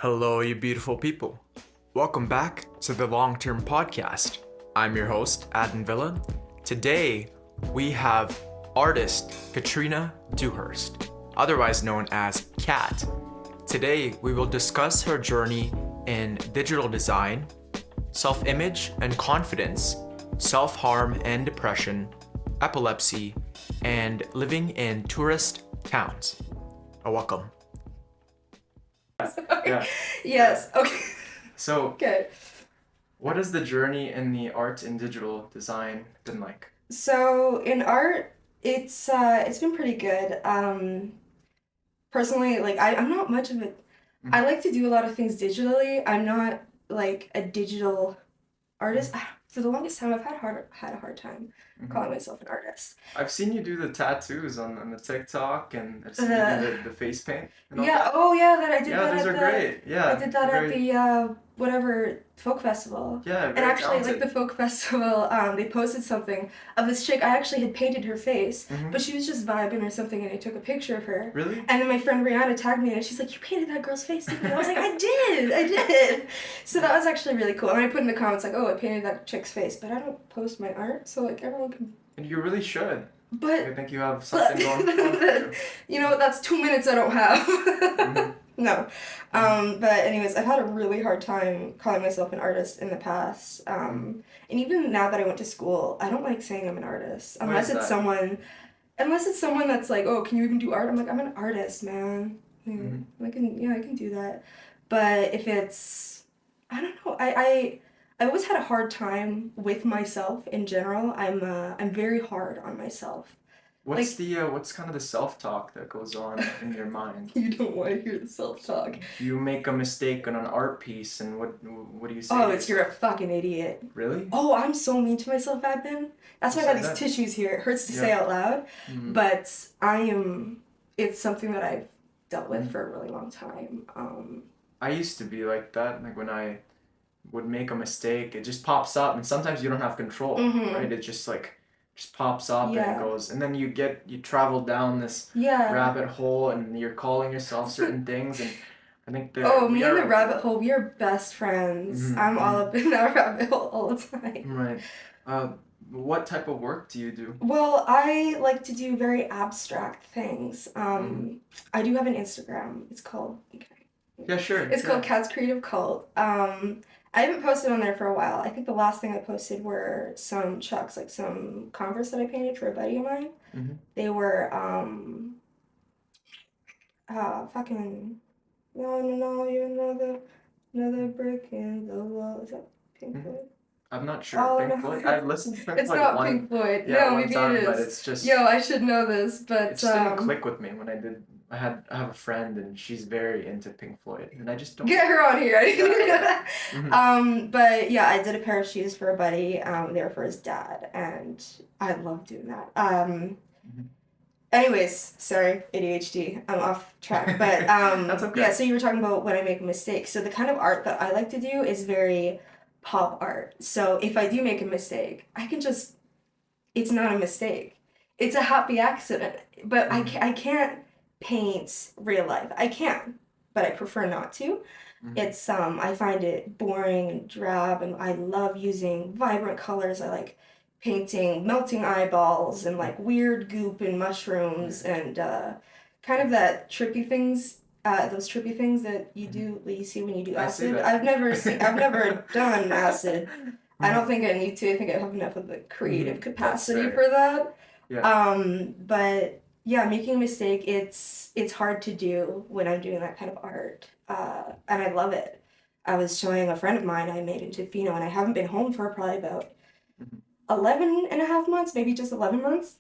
Hello, you beautiful people. Welcome back to the Long Term Podcast. I'm your host, Adin Villa. Today, we have artist Katrina Dewhurst, otherwise known as Kat. Today, we will discuss her journey in digital design, self-image and confidence, self-harm and depression, epilepsy, and living in tourist towns. Welcome. Yeah. Yes. Okay. So, Good. what has the journey in the art and digital design been like? So in art, it's been pretty good. Personally, like I'm not much of a. I like to do a lot of things digitally. I'm not like a digital artist. For the longest time, I've had a hard time calling myself an artist. I've seen you do the tattoos on the TikTok, and I've seen you do the face paint. And all Yeah. that. Oh yeah, that I did Yeah, that those at are the. great. Yeah. I did that at the whatever folk festival. Yeah, And very actually, talented. like the folk festival, they posted something of this chick. I actually had painted her face, but she was just vibing or something, and I took a picture of her. Really? And then my friend Rihanna tagged me, and she's like, "You painted that girl's face, didn't you?" I was like, "I did." So that was actually really cool. And I put in the comments like, "Oh, I painted that chick's face," but I don't post my art, so like everyone can. And you really should. But I think you have something going for you. you know, that's 2 minutes I don't have. No. But anyways, I've had a really hard time calling myself an artist in the past. And even now that I went to school, I don't like saying I'm an artist. Why Unless is it's that? someone that's like, "Oh, can you even do art?" I'm like, "I'm an artist, man. I can do that." But if it's, I don't know, I always had a hard time with myself in general. I'm very hard on myself. What's kind of the self-talk that goes on in your mind? You don't want to hear the self-talk. You make a mistake on an art piece, and what do you say? Oh, it's you're a fucking idiot. Really? Oh, I'm so mean to myself, admin. That's why I got these That. tissues here. It hurts to say out loud, but it's something that I've dealt with for a really long time. I used to be like that. Like when I would make a mistake, it just pops up, and sometimes you don't have control, right? It just pops up and it goes, and then you travel down this rabbit hole, and you're calling yourself certain things, and I think that me and the rabbit hole, we are best friends. I'm all up in that rabbit hole all the time. Right. What type of work do you do? Well, I like to do very abstract things. I do have an Instagram. It's called. Yeah, sure. It's called Cat's Creative Cult. I haven't posted on there for a while. I think the last thing I posted were some chucks, like some Converse that I painted for a buddy of mine. They were fucking no, you're another brick in the wall. Is that Pink Floyd? I'm not sure. Oh, Pink no. Floyd. I've listened to Pink It's Floyd not one. Pink Floyd. Yeah, No, one maybe time, it is. but it's just. Yo, I should know this, but It just didn't click with me when I did. I have a friend, and she's very into Pink Floyd, and I just don't. Get her on here. I didn't even know that. Mhm. But yeah, I did a pair of shoes for a buddy. They were for his dad, and I love doing that. Anyways, sorry, ADHD. I'm off track, but That's okay. yeah. So you were talking about when I make a mistake. So the kind of art that I like to do is very pop art. So if I do make a mistake, I can just. It's not a mistake. It's a happy accident. But I can't paint real life. I can, but I prefer not to. It's I find it boring and drab, and I love using vibrant colors. I like painting melting eyeballs and like weird goop and mushrooms and kind of that trippy things. Those trippy things that you do, that you see when you do I see acid. that. I've never done acid. I don't think I need to. I think I have enough of the creative capacity fair. for that. Yeah. But yeah, making a mistake, it's hard to do when I'm doing that kind of art. And I love it. I was showing a friend of mine I made in Tofino, and I haven't been home for probably about 11 and a half months, maybe just 11 months.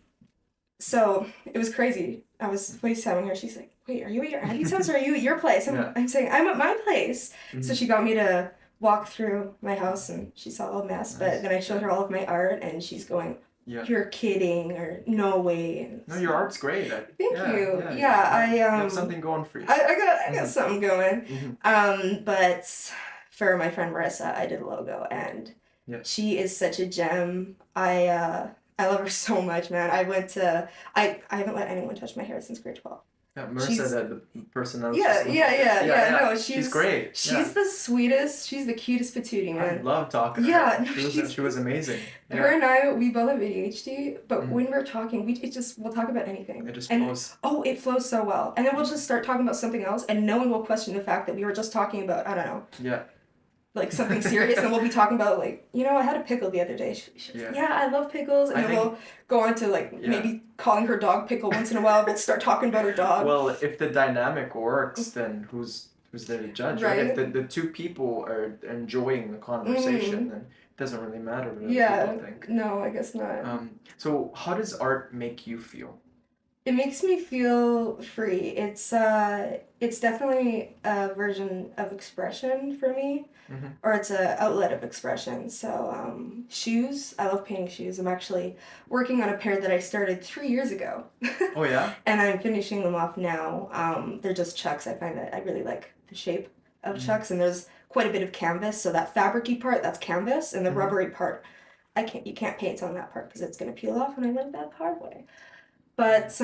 So it was crazy. I was FaceTiming her. She's like, "Wait, are you at your auntie's house or are you at your place?" I'm saying, "I'm at my place." So she got me to walk through my house, and she saw a mess. But then I showed her all of my art, and she's going, "You're kidding," or "No way." And No, your art's great. Thank you. You have something going for you. I got something going. But for my friend Marissa, I did a logo, and she is such a gem. I love her so much, man. I haven't let anyone touch my hair since grade 12. Yeah, Marissa, She's the person I was yeah, just looking yeah, at. yeah, Yeah, yeah. yeah. No, She's great. she's Yeah. the sweetest. She's the cutest patootie, I man. love talking to her. Yeah, no, She was amazing. her Yeah. and I, we both have ADHD, but Mhm. when we're talking, we'll talk about anything. It just And flows. oh, it flows so well. And then we'll just start talking about something else, and no one will question the fact that we were just talking about, I don't know, Yeah. like something serious, and we'll be talking about, like, I had a pickle the other day. She was like, Yeah. yeah, I love pickles. And I then think we'll go on to, like, yeah. maybe calling her dog pickle once in a while. We'll start talking about her dog. Well, if the dynamic works, then who's there to judge, right? If Right? the two people are enjoying the conversation, then it doesn't really matter what other Yeah, people think. no, I guess not. So how does art make you feel? It makes me feel free. It's definitely a version of expression for me, Mm-hmm. or it's a outlet of expression. So, shoes, I love painting shoes. I'm actually working on a pair that I started 3 years ago. Oh yeah? And I'm finishing them off now. They're just chucks. I find that I really like the shape of Mm-hmm. chucks, and there's quite a bit of canvas. So that fabricy part, that's canvas, and the Mm-hmm. rubbery part, you can't paint on that part because it's gonna peel off, and I learned that the hard way. But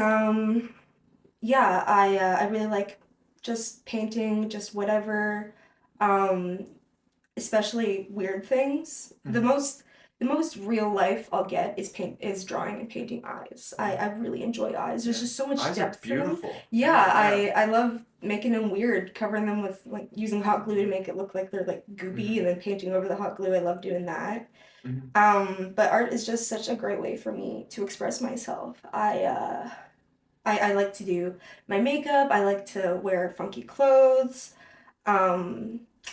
yeah, I really like just painting, just whatever, um, especially weird things. Mm-hmm. The most real life I'll get is drawing and painting eyes. I really enjoy eyes. There's just so much Eyes are depth to them. beautiful. Yeah, I love making them weird, covering them with, like, using hot glue to make it look like they're, like, goopy, and then painting over the hot glue. I love doing that. Mm-hmm. But art is just such a great way for me to express myself. I like to do my makeup. I like to wear funky clothes.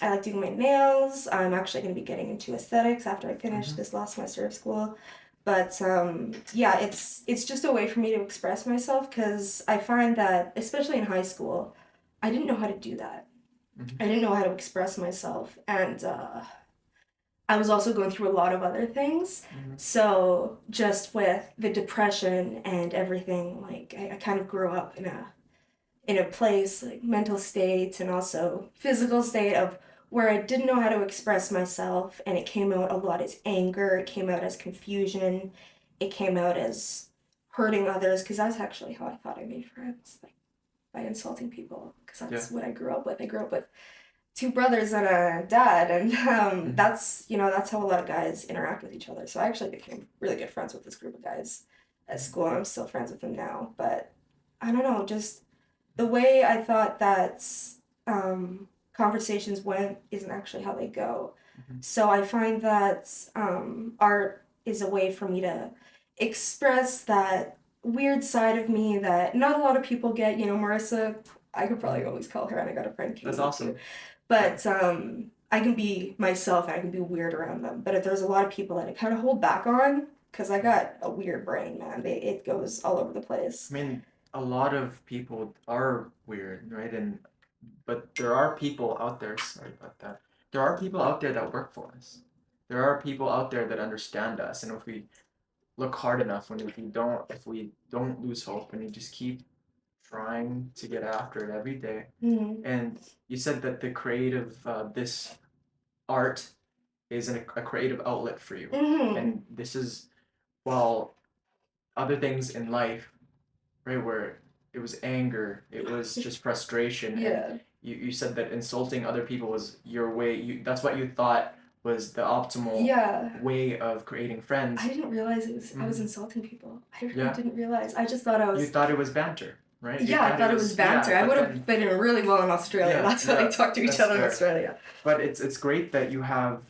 I like doing my nails. I'm actually going to be getting into aesthetics after I finish Mm-hmm. this last semester of school. But yeah, it's just a way for me to express myself, because I find that, especially in high school, I didn't know how to do that. Mm-hmm. I didn't know how to express myself, and I was also going through a lot of other things. Mm-hmm. So just with the depression and everything, like, I kind of grew up in a place, like, mental state and also physical state, of where I didn't know how to express myself, and it came out a lot as anger, it came out as confusion, it came out as hurting others, because that's actually how I thought I made friends, like, by insulting people, because that's what I grew up with. I grew up with two brothers and a dad, and Mm-hmm. that's how a lot of guys interact with each other. So I actually became really good friends with this group of guys at school, and I'm still friends with them now. But I don't know, just the way I thought that conversations went isn't actually how they go. Mm-hmm. So I find that art is a way for me to express that weird side of me that not a lot of people get. Marissa, I could probably always call her, and I got a friend, Katie, That's awesome. too. But I can be myself, and I can be weird around them. But if there's a lot of people that I kind of hold back on, because I got a weird brain, man. It goes all over the place. I mean, a lot of people are weird, right? But there are people out there, sorry about that. There are people out there that work for us. There are people out there that understand us, and if we look hard enough, if we don't lose hope, and we just keep trying to get after it every day. Mm-hmm. And you said that the creative, this art is a creative outlet for you. Mm-hmm. And this is, while other things in life, right, where it was anger, it was just frustration. Yeah. And you said that insulting other people was your way, that's what you thought was the optimal way of creating friends. I didn't realize I was insulting people. I really didn't realize. I just thought I was... You thought it was banter, right? Yeah, I thought it was banter. I would have fit in really well in Australia. That's how they talk to each other in Australia. But it's great that you have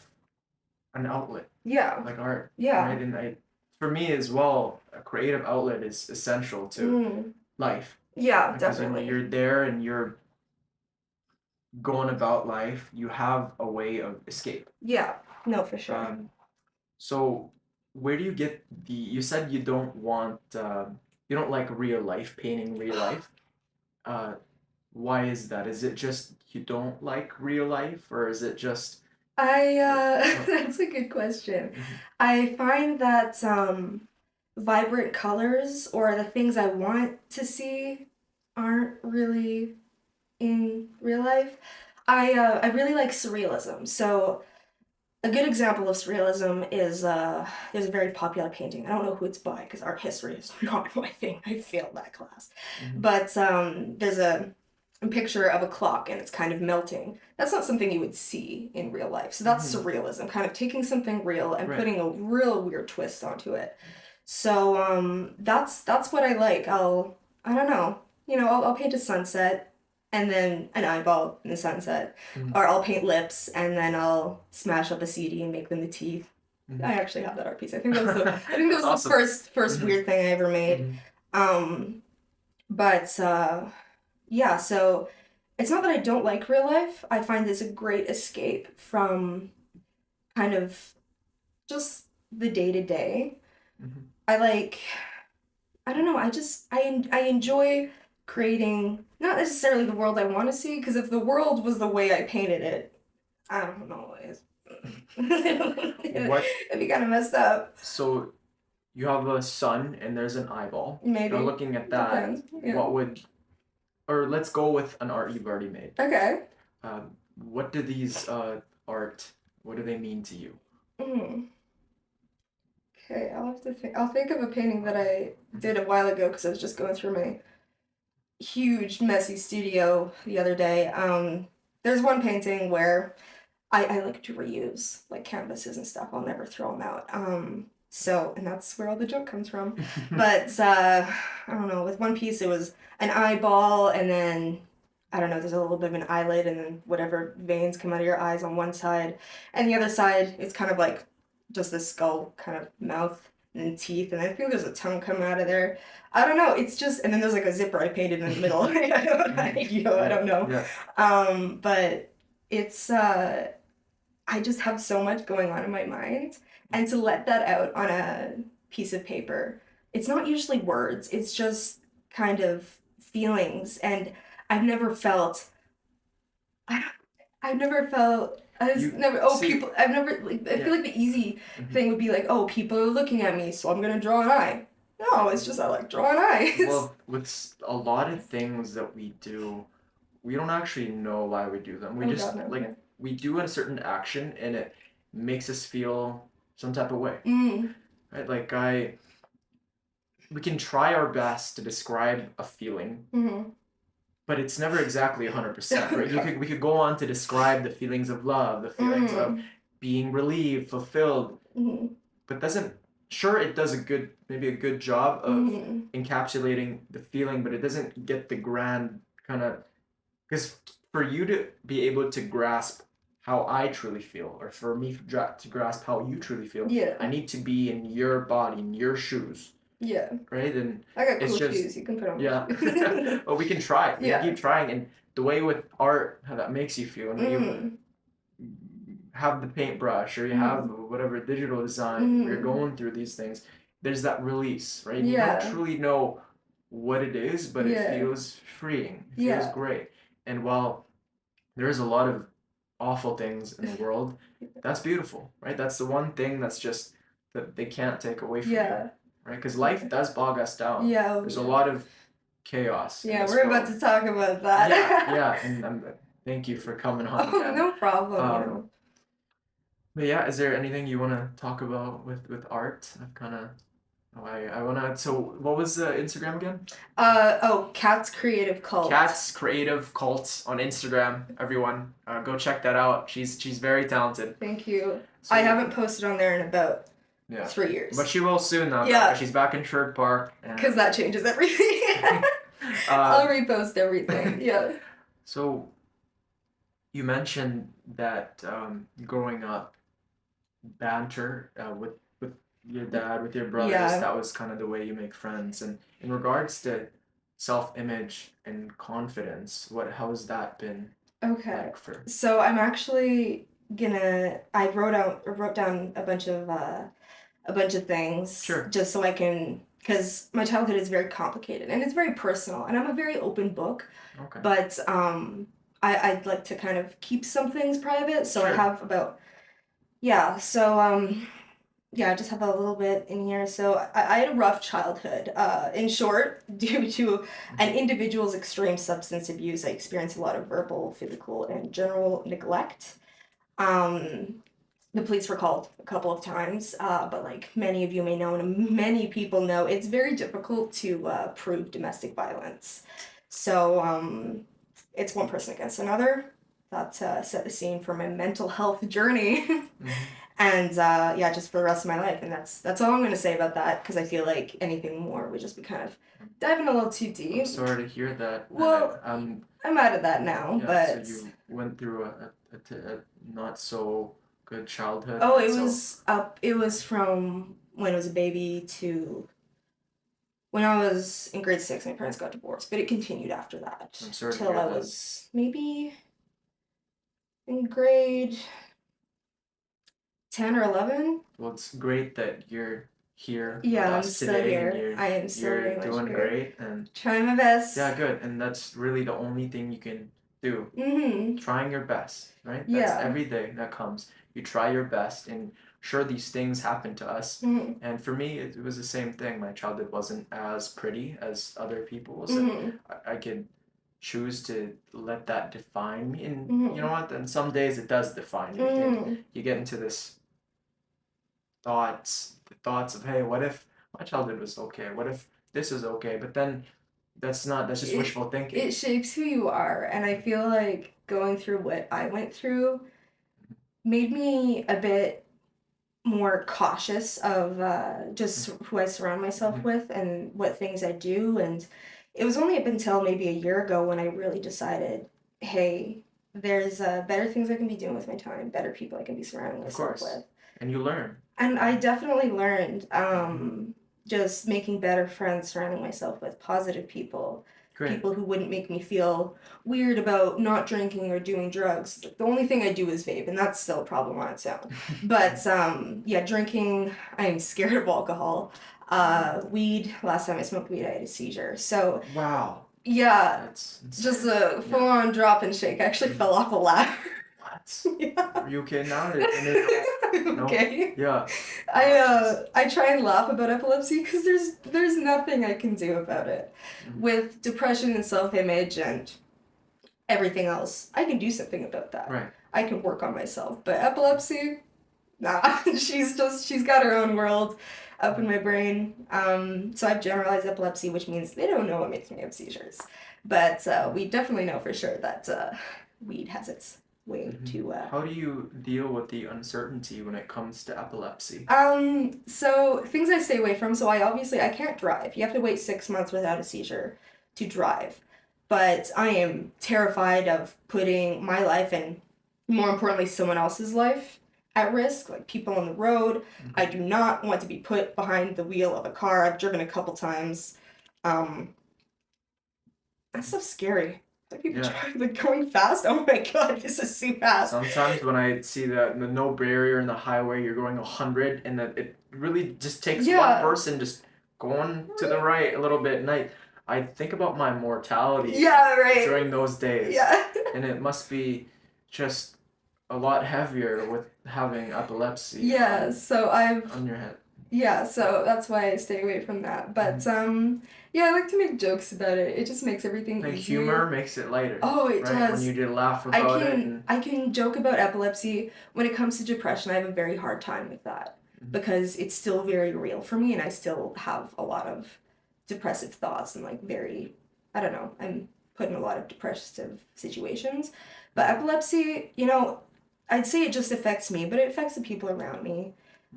an outlet. Yeah. Like art. Yeah. Right? And for me as well, a creative outlet is essential to life. Yeah, because definitely. when you're there and you're going about life, you have a way of escape. Yeah, no, for sure. So where do you get you said you don't want, you don't like real life, painting real life. Why is that? Is it just you don't like real life, or is it just... That's a good question. Mm-hmm. I find that vibrant colors, or the things I want to see, aren't really in real life. I really like surrealism. So A good example of surrealism is there's a very popular painting. I don't know who it's by because art history is not my thing. I failed that class. Mm-hmm. But there's a picture of a clock and it's kind of melting. That's not something you would see in real life. So that's surrealism, kind of taking something real and putting a real weird twist onto it. So that's what I like. I don't know. I'll paint a sunset and then an eyeball in the sunset. Or I'll paint lips and then I'll smash up a CD and make them the teeth. I actually have that art piece. I think that was Awesome. the first weird thing I ever made. But yeah, so it's not that I don't like real life. I find this a great escape from kind of just the day to day. I don't know, I enjoy creating not necessarily the world I want to see, because if the world was the way I painted it, I don't know, it'd be kind of messed up. So you have a sun and there's an eyeball. Maybe. Now looking at that, Depends. Yeah. what would, or let's go with an art you've already made. Okay. What do these art, what do they mean to you? Okay, I'll think of a painting that I did a while ago because I was just going through my huge messy studio the other day. There's one painting where I like to reuse like canvases and stuff. I'll never throw them out. And that's where all the joke comes from. But I don't know, with one piece it was an eyeball and then I don't know, there's a little bit of an eyelid and then whatever veins come out of your eyes on one side. And the other side it's kind of like just the skull kind of mouth and teeth, and I think there's a tongue coming out of there. I don't know, it's just, and then there's like a zipper I painted in the middle. I don't know. Yeah. But it's I just have so much going on in my mind, and to let that out on a piece of paper, it's not usually words, it's just kind of feelings, and I've never felt people. I've never like. I feel like the easy thing would be like, oh, people are looking at me, so I'm gonna draw an eye. No, it's just I like drawing eyes. Well, with a lot of things that we do, we don't actually know why we do them. We we do a certain action and it makes us feel some type of way. Right? Like we can try our best to describe a feeling. But it's never exactly 100%, right? We could go on to describe the feelings of love, the feelings of being relieved, fulfilled, but it does maybe a good job of encapsulating the feeling, but it doesn't get the grand kind of, because for you to be able to grasp how I truly feel, or for me to grasp how you truly feel, I need to be in your body, in your shoes. Yeah. Right? And I got cool shoes you can put on. Yeah. Well, we can try. We can keep trying. And the way with art, how that makes you feel, and when you have the paintbrush or you have whatever digital design, where you're going through these things, there's that release, right? You don't truly know what it is, but it feels freeing. It feels great. And while there's a lot of awful things in the world, that's beautiful, right? That's the one thing that's just that they can't take away from you. Right, because life does bog us down. There's a lot of chaos. We're about to talk about that. And thank you for coming on. No problem. But yeah, is there anything you want to talk about with art? I've kind of, I want to. So, what was the Instagram again? Cat's Creative Cult. Cat's Creative Cult on Instagram. Everyone, go check that out. She's very talented. Thank you. So, I haven't posted on there in about 3 years. But she will soon now. Yeah. She's back in Sherwood Park. Because that changes everything. I'll repost everything. Yeah. So, you mentioned that growing up, banter with your dad, with your brothers, that was kind of the way you make friends. And in regards to self-image and confidence, how has that been? Okay. So I'm actually I wrote down a bunch of things. Sure. Just so I can, because my childhood is very complicated and it's very personal, and I'm a very open book. Okay. But I'd like to kind of keep some things private, so I have about I just have a little bit in here. So I had a rough childhood. In short, due to an individual's extreme substance abuse, I experienced a lot of verbal, physical, and general neglect. There the police were called a couple of times, but like many of you may know, and many people know, it's very difficult to prove domestic violence. So it's one person against another. That set the scene for my mental health journey. Mm-hmm. And yeah, just for the rest of my life. And that's all I'm going to say about that, because I feel like anything more would just be kind of diving a little too deep. I'm sorry to hear that. Well, I'm out of that now, yeah, but... So you went through a not so good childhood. Oh, it was from when I was a baby to when I was in grade 6. My parents got divorced, but it continued after that. I'm sorry to till hear I that. was maybe in grade 10 or 11. Well, it's great that you're here Yeah, with I'm us still today, here. and I am still very you're much doing here. great, and Trying my best. yeah, good. And that's really the only thing you can do. Mm-hmm. Trying your best, right? Yeah. That's every day that comes. You try your best, and sure, these things happen to us. Mm-hmm. And for me, it was the same thing. My childhood wasn't as pretty as other people's, Mm-hmm. and I could choose to let that define me. And Mm-hmm. you know what? And some days it does define you. Mm-hmm. And you get into this the thoughts of, hey, what if my childhood was okay? What if this is okay? But then that's just wishful thinking. It shapes who you are, and I feel like going through what I went through made me a bit more cautious of just who I surround myself with and what things I do. And it was only up until maybe a year ago when I really decided, hey, there's better things I can be doing with my time, better people I can be surrounding myself with. And you learn. And I definitely learned just making better friends, surrounding myself with positive people. Great. People who wouldn't make me feel weird about not drinking or doing drugs. The only thing I do is vape, and that's still a problem on its own. But yeah, drinking, I'm scared of alcohol. Weed, last time I smoked weed, I had a seizure. So wow. Yeah, that's just a full-on drop and shake. I actually fell off a ladder. What? Yeah. Are you okay now? No? Okay. Yeah. I try and laugh about epilepsy because there's nothing I can do about it. Mm-hmm. With depression and self-image and everything else, I can do something about that. Right. I can work on myself. But epilepsy, nah. she's got her own world up in my brain. So I've generalized epilepsy, which means they don't know what makes me have seizures. But we definitely know for sure that weed has its way to... How do you deal with the uncertainty when it comes to epilepsy? So things I stay away from, so I can't drive. You have to wait 6 months without a seizure to drive. But I am terrified of putting my life and, more importantly, someone else's life at risk, like people on the road. I do not want to be put behind the wheel of a car. I've driven a couple times. That stuff's scary. Like people like going fast. Oh my god, this is so fast. Sometimes when I see the no barrier in the highway, you're going 100, and that it really just takes one person just going to the right a little bit, and I think about my mortality during those days. Yeah. And it must be just a lot heavier with having epilepsy. Yeah, so on your head. Yeah, so that's why I stay away from that. But yeah, I like to make jokes about it. It just makes everything easier. Humor makes it lighter. Oh, it does. When you did laugh about it. I can joke about epilepsy. When it comes to depression, I have a very hard time with that because it's still very real for me, and I still have a lot of depressive thoughts and like I don't know, I'm put in a lot of depressive situations. But epilepsy, I'd say it just affects me, but it affects the people around me.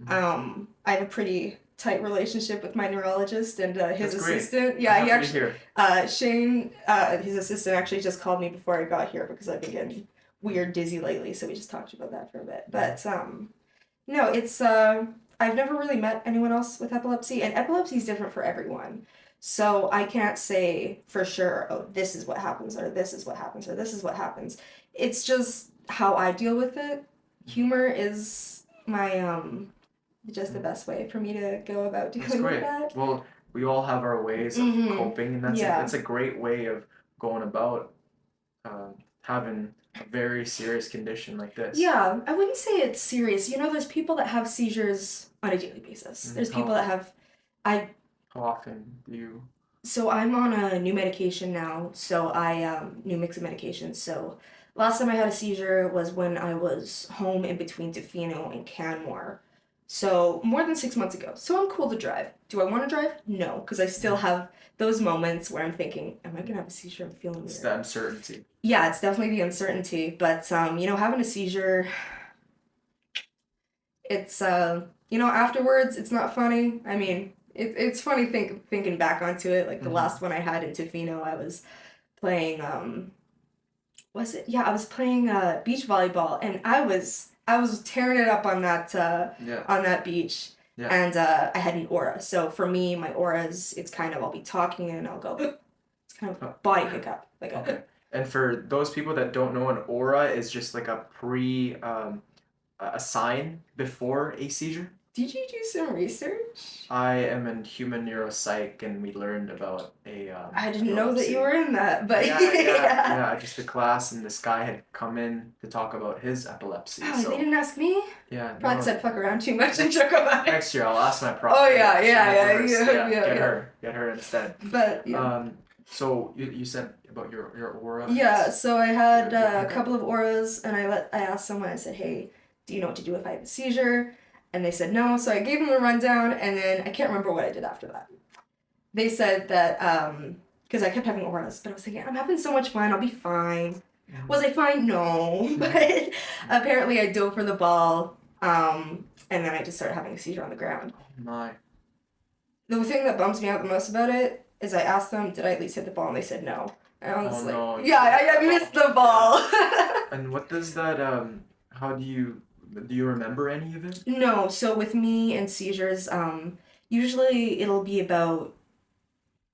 I have a pretty tight relationship with my neurologist and his assistant. Great. Yeah, he actually Shane, his assistant actually just called me before I got here because I've been getting weird dizzy lately, so we just talked about that for a bit. But no, it's I've never really met anyone else with epilepsy, and epilepsy is different for everyone. So I can't say for sure, oh, this is what happens, or this is what happens, or this is what happens. It's just how I deal with it. Humor is my just the best way for me to go about dealing with that. Well, we all have our ways of coping, and that's a great way of going about having a very serious condition like this. Yeah, I wouldn't say it's serious. There's people that have seizures on a daily basis. There's people that have... How often do you... So I'm on a new medication now, so new mix of medications, so Last time I had a seizure was when I was home in between Tofino and Canmore. So more than 6 months ago. So I'm cool to drive. Do I want to drive? No, because I still have those moments where I'm thinking, am I gonna have a seizure? I'm feeling It's weird. the uncertainty. Yeah, it's definitely the uncertainty. But having a seizure, it's afterwards it's not funny. I mean, it's funny thinking back onto it. Like the last one I had in Tofino, I was playing was it? Yeah, I was playing beach volleyball, and I was tearing it up on that on that beach. Yeah. And I had an aura. So for me, my auras, it's kind of I'll be talking and I'll go. It's kind of a body hiccup, like Okay. And for those people that don't know, an aura is just like a a sign before a seizure. Did you do some research? I am in human neuropsych, and we learned about I didn't know that epilepsy. you were in that, but Yeah, just a class, and this guy had come in to talk about his epilepsy. Oh, so they didn't ask me? yeah, Probably no, said fuck around too much and joke about it. next year I'll ask my prof. Oh, yeah, Katrina yeah, Dewhurst. yeah. Get her instead. But yeah. So you said about your aura. Yeah, so I had Your a hiccup? couple of auras, and I asked someone, I said, hey, do you know what to do if I have a seizure? And they said no, so I gave them a rundown, and then I can't remember what I did after that. They said that, because I kept having auras, but I was thinking, I'm having so much fun, I'll be fine. Was I fine? No, but apparently I dove for the ball, and then I just started having a seizure on the ground. Oh my. The thing that bums me out the most about it is I asked them, did I at least hit the ball? And they said no. And I was no. yeah, I missed the ball. And what does that how do you remember any of it? No, so with me and seizures, usually it'll be about,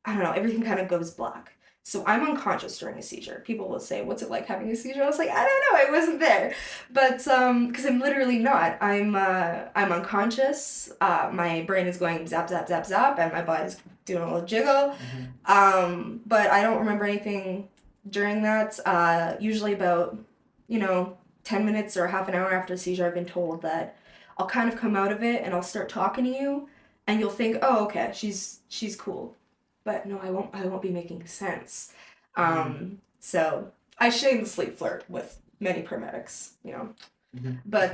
I don't know, everything kind of goes black. So I'm unconscious during a seizure. People will say, what's it like having a seizure? I was like, I don't know, I wasn't there. But, because I'm literally not. I'm unconscious, my brain is going zap, zap, zap, zap, and my body's doing a little jiggle. But I don't remember anything during that. Usually about, 10 minutes or half an hour after the seizure, I've been told that I'll kind of come out of it and I'll start talking to you, and you'll think, oh, okay, she's cool. But no, I won't be making sense. So I shamelessly flirt with many paramedics, But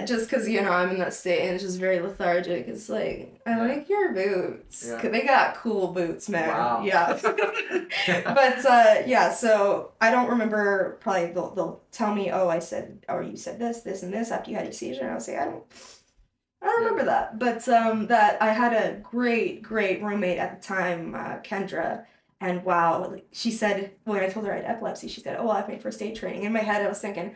just because, I'm in that state and it's just very lethargic, it's like, I like your boots. Yeah. 'Cause they got cool boots, man. Wow. Yeah. But, so I don't remember, probably they'll tell me, oh, you said this, and this after you had your seizure. And I'll say, I don't remember that. But that I had a great roommate at the time, Kendra. And wow, she said, when I told her I had epilepsy, she said, oh, I have my first aid training. In my head, I was thinking,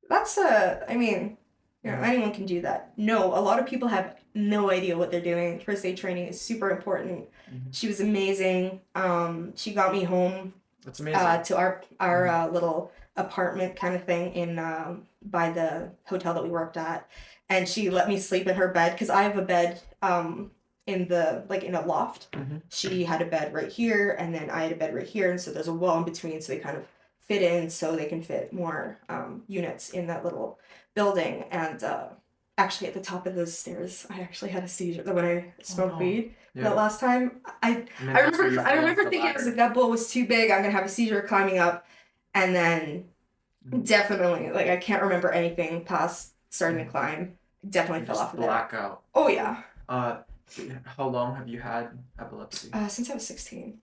that's anyone can do that. No, a lot of people have no idea what they're doing. First aid training is super important. She was amazing. She got me home. That's amazing. To our little apartment kind of thing in by the hotel that we worked at. And she let me sleep in her bed, because I have a bed in a loft. She had a bed right here, and then I had a bed right here, and so there's a wall in between, so they kind of fit in, so they can fit more units in that little building. And actually at the top of those stairs, I actually had a seizure when I smoked weed. That last time, I remember thinking, I was like, that bowl was too big, I'm gonna have a seizure climbing up. And then definitely, I can't remember anything past starting to climb. Definitely fell off of that. Blackout. Oh yeah. How long have you had epilepsy? Since I was 16.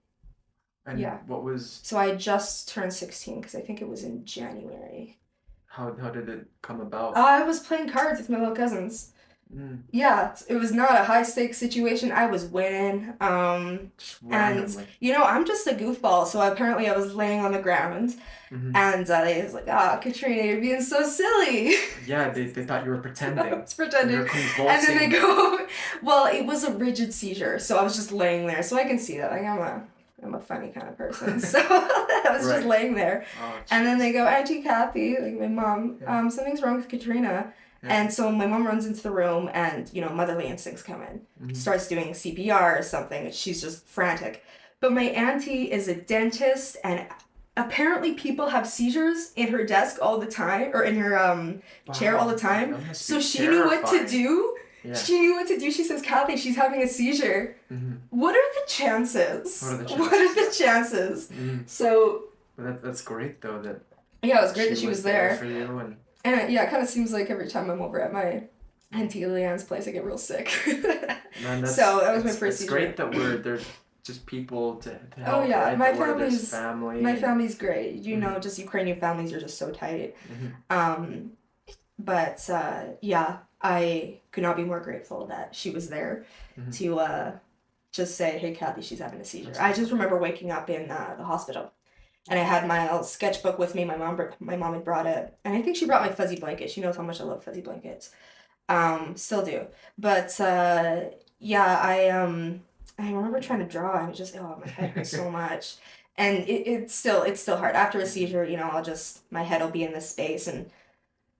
And yeah. What was? So I just turned 16, because I think it was in January. How did it come about? I was playing cards with my little cousins. Yeah, it was not a high stakes situation. I was winning. Just randomly. And I'm just a goofball, so apparently I was laying on the ground, and they was like, Katrina, you're being so silly. Yeah, they thought you were pretending. I was pretending. You were convulsing. And then they go, well, it was a rigid seizure, so I was just laying there, so I can see that. I'm a funny kind of person, so I was just laying there. Oh, and then they go, Auntie Kathy, my mom, something's wrong with Katrina. And so my mom runs into the room, and, motherly instincts come in. Starts doing CPR or something. She's just frantic. But my auntie is a dentist, and apparently people have seizures in her desk all the time, or in her chair all the time. So she knew what to do. Yeah. She knew what to do. She says, Kathy, she's having a seizure. What are the chances? What are the chances? So But that's great though that Yeah, it was great that she was there. for you And yeah, it kind of seems like every time I'm over at my Auntie Leanne's place, I get real sick. man, So that was my first seizure. It's great that there's just people to help. Oh yeah, right? my family. family's great. You know, just Ukrainian families are just so tight. But yeah, I could not be more grateful that she was there to just say, "Hey, Kathy, she's having a seizure." I just remember waking up in the hospital, and I had my old sketchbook with me. My mom had brought it, and I think she brought my fuzzy blanket. She knows how much I love fuzzy blankets. Still do. But yeah, I remember trying to draw, and it just my head hurts so much, and it's still hard after a seizure. You know, my head will be in this space, and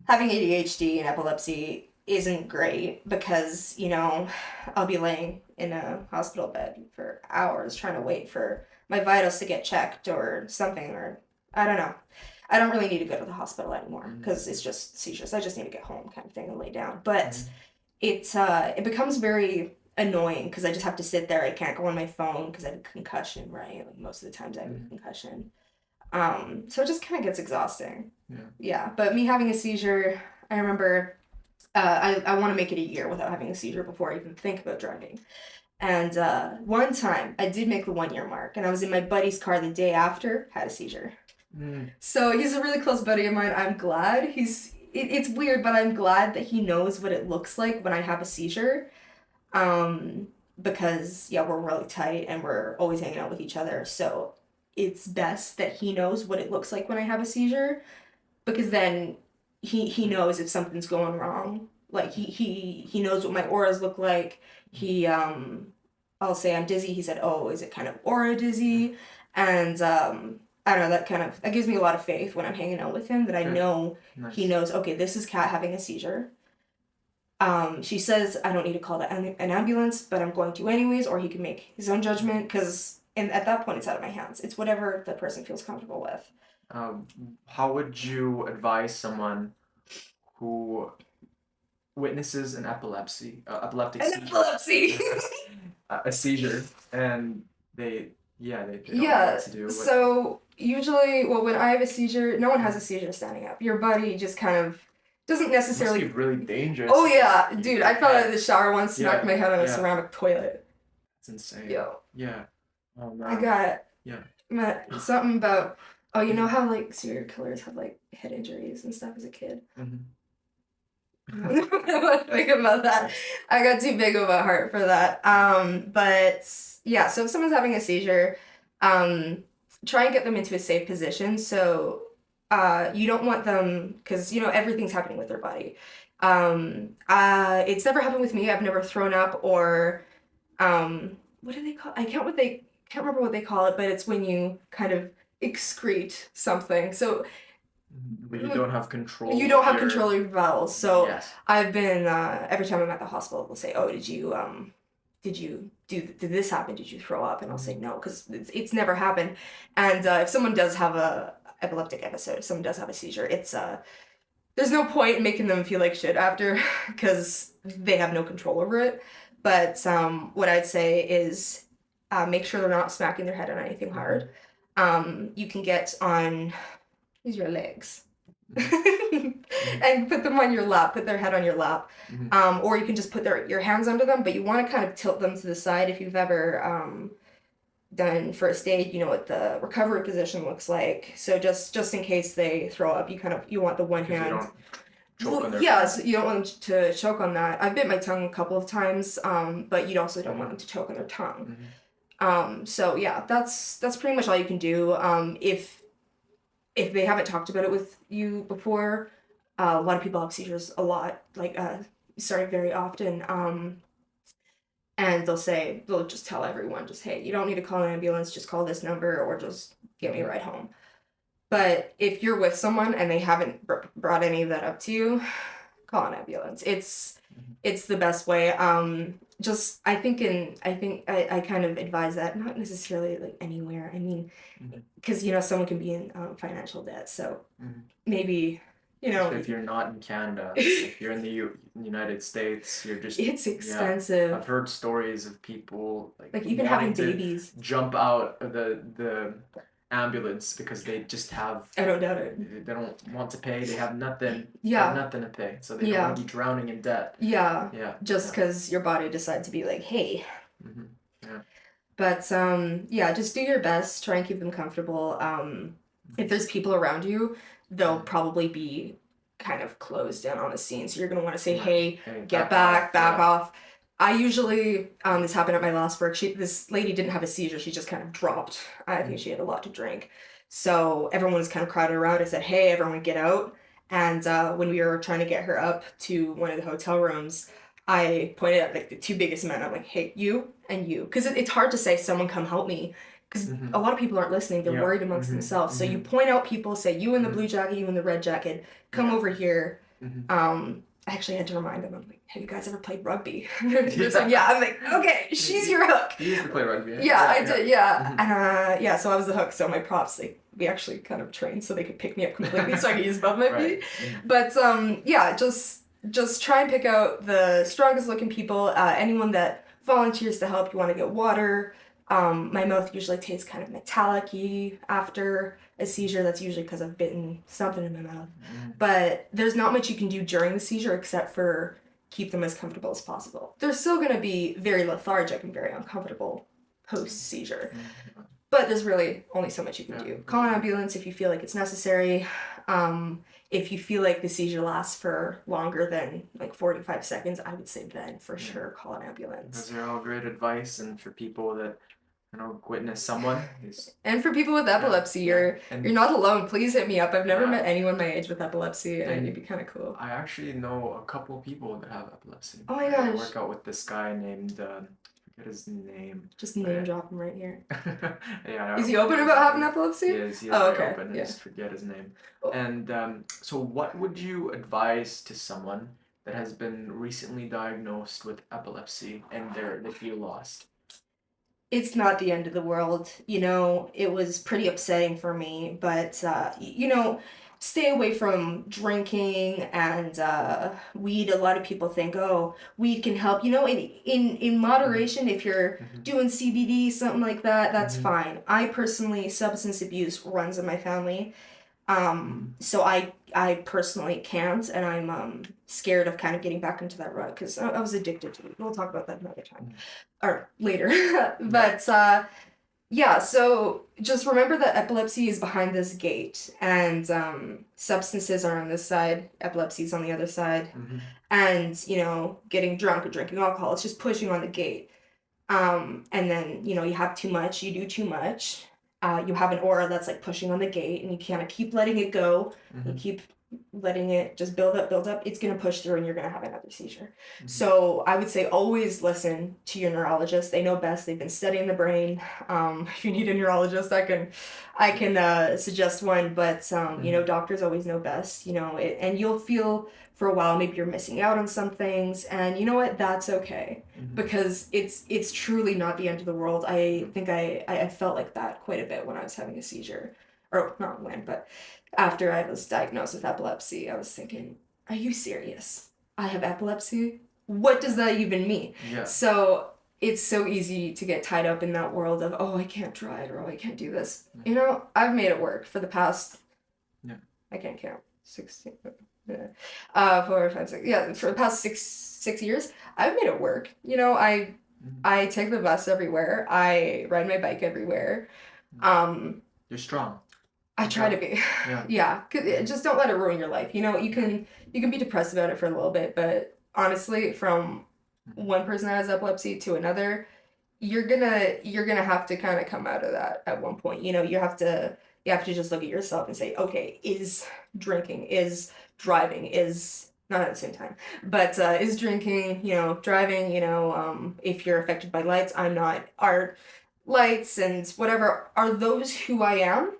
having ADHD and epilepsy isn't great because, you know, I'll be laying in a hospital bed for hours trying to wait for my vitals to get checked or something, or I don't know. I don't really need to go to the hospital anymore because it's just seizures. I just need to get home kind of thing and lay down. But it becomes very annoying because I just have to sit there. I can't go on my phone because I have a concussion, right? Like most of the times I have a concussion. So it just kind of gets exhausting. Yeah, but me having a seizure, I remember I want to make it a year without having a seizure before I even think about driving. And one time I did make the 1 year mark, and I was in my buddy's car the day after, had a seizure. So he's a really close buddy of mine. I'm glad it's weird, but I'm glad that he knows what it looks like when I have a seizure. Because yeah, we're really tight and we're always hanging out with each other. So it's best that he knows what it looks like when I have a seizure, because then he knows if something's going wrong. Like he knows what my auras look like. I'll say I'm dizzy. He said, "Oh, is it kind of aura dizzy?" And I don't know, that gives me a lot of faith when I'm hanging out with him, that I know he knows, okay, this is Kat having a seizure. She says I don't need to call an ambulance, but I'm going to anyways, or he can make his own judgment, because at that point it's out of my hands. It's whatever the person feels comfortable with. How would you advise someone who witnesses an epileptic epilepsy a seizure, and they don't know what to do? So usually, when I have a seizure, no one has a seizure standing up. Your body just kind of doesn't necessarily. It must be really dangerous. Oh yeah, dude! I fell out of the shower once, knocked my head on a ceramic toilet. That's insane. Yo. Yeah. Oh man. I got something about. Oh, you know how like serial killers have like head injuries and stuff as a kid? Think about that. I got too big of a heart for that. But yeah, so if someone's having a seizure, try and get them into a safe position. So you don't want them, because you know everything's happening with their body. It's never happened with me. I've never thrown up or what do they call? I can't remember what they call it, but it's when you kind of excrete something. So but you don't have control. You don't have control of your bowels. So yes. I've been every time I'm at the hospital, they'll say, "Oh, did this happen? Did you throw up?" And I'll say no, because it's never happened. And if someone does have a epileptic episode, if someone does have a seizure, it's there's no point in making them feel like shit after, because they have no control over it. But what I'd say is make sure they're not smacking their head on anything hard. You can get on your legs and put them on your lap, put their head on your lap. Or you can just put your hands under them, but you want to kind of tilt them to the side. If you've ever done first aid, you know what the recovery position looks like. So just in case they throw up, you want the one hand. So you don't want them to choke on that. I've bit my tongue a couple of times, but you also don't want them to choke on their tongue. So yeah, that's pretty much all you can do. If they haven't talked about it with you before, a lot of people have seizures a lot, like starting very often. And they'll just tell everyone, just, hey, you don't need to call an ambulance, just call this number or just give me a ride home. But if you're with someone and they haven't brought any of that up to you, call an ambulance. It's the best way. I kind of advise that, not necessarily like anywhere. I mean, because you know someone can be in financial debt, so maybe you know if you're not in Canada, if you're in the United States, you're just it's expensive. I've heard stories of people like even having babies jump out of the ambulance because they just have, I don't doubt it. they don't want to pay. They have nothing. Yeah. They have nothing to pay, so they don't want to be drowning in debt. Yeah. Yeah. Just because your body decides to be like, hey. Mm-hmm. Yeah. But yeah, just do your best. Try and keep them comfortable. If there's people around you, they'll probably be kind of closed in on the scene. So you're gonna want to say, hey, get back off. I usually, this happened at my last work. This lady didn't have a seizure. She just kind of dropped. I think she had a lot to drink. So everyone was kind of crowded around. I said, hey, everyone get out. And when we were trying to get her up to one of the hotel rooms, I pointed at like the two biggest men. I'm like, hey, you and you. Because it's hard to say, someone come help me. Because a lot of people aren't listening. They're worried amongst themselves. So you point out people, say, you in the blue jacket, you in the red jacket, come over here. I actually had to remind them. I'm like, have you guys ever played rugby? They're like, yeah. I'm like, okay, she's your hook. You used to play rugby. Right? Yeah, I did. Yeah, and so I was the hook. So my props, we actually kind of trained so they could pick me up completely, so I could use both my feet. But yeah, just try and pick out the strongest looking people. Anyone that volunteers to help. You want to get water. My mouth usually tastes kind of metallic-y after a seizure. That's usually because I've bitten something in my mouth. But there's not much you can do during the seizure except for keep them as comfortable as possible. They're still going to be very lethargic and very uncomfortable post-seizure. But there's really only so much you can do. Call an ambulance if you feel like it's necessary. If you feel like the seizure lasts for longer than like 45 seconds, I would say then for sure call an ambulance. Those are all great advice, and for people that witness someone and for people with epilepsy, you're not alone. Please hit me up. I've never met anyone my age with epilepsy, and it'd be kind of cool. I actually know a couple people that have epilepsy. Oh my gosh! I work out with this guy named forget his name. Just name drop him right here. Yeah. Is he open about having epilepsy? He is. Okay. Open. I just forget his name. And so, what would you advise to someone that has been recently diagnosed with epilepsy and they feel lost? It's not the end of the world. It was pretty upsetting for me, but stay away from drinking and weed. A lot of people think, oh, weed can help. In moderation, if you're doing CBD, something like that, that's fine. I personally, substance abuse runs in my family. So I personally can't, and I'm scared of kind of getting back into that rut because I was addicted to it. We'll talk about that another time or later. But yeah, so just remember that epilepsy is behind this gate, and substances are on this side, epilepsy is on the other side, and getting drunk or drinking alcohol, it's just pushing on the gate. And then you have too much, you do too much. You have an aura that's like pushing on the gate, and you kind of keep letting it go. You keep letting it just build up. It's going to push through and you're going to have another seizure. So I would say always listen to your neurologist. They know best. They've been studying the brain. If you need a neurologist, I can suggest one, but doctors always know best, and you'll feel for a while maybe you're missing out on some things, and you know what, that's okay, because it's truly not the end of the world. I think I felt like that quite a bit when I was having a seizure, or not when, but after I was diagnosed with epilepsy. I was thinking, are you serious? I have epilepsy? What does that even mean? So it's so easy to get tied up in that world of, oh, I can't drive, or oh, I can't do this. I've made it work for the past, I can't count, 16, 4, 5, 6, for the past six years, I've made it work. I take the bus everywhere. I ride my bike everywhere. You're strong. I try to be. Yeah. Just don't let it ruin your life. You can be depressed about it for a little bit, but honestly, from one person that has epilepsy to another, you're gonna have to kind of come out of that at one point. You have to just look at yourself and say, okay, is drinking, is driving, is not at the same time, but is drinking, driving, if you're affected by lights, I'm not, art, lights, and whatever, are those who I am?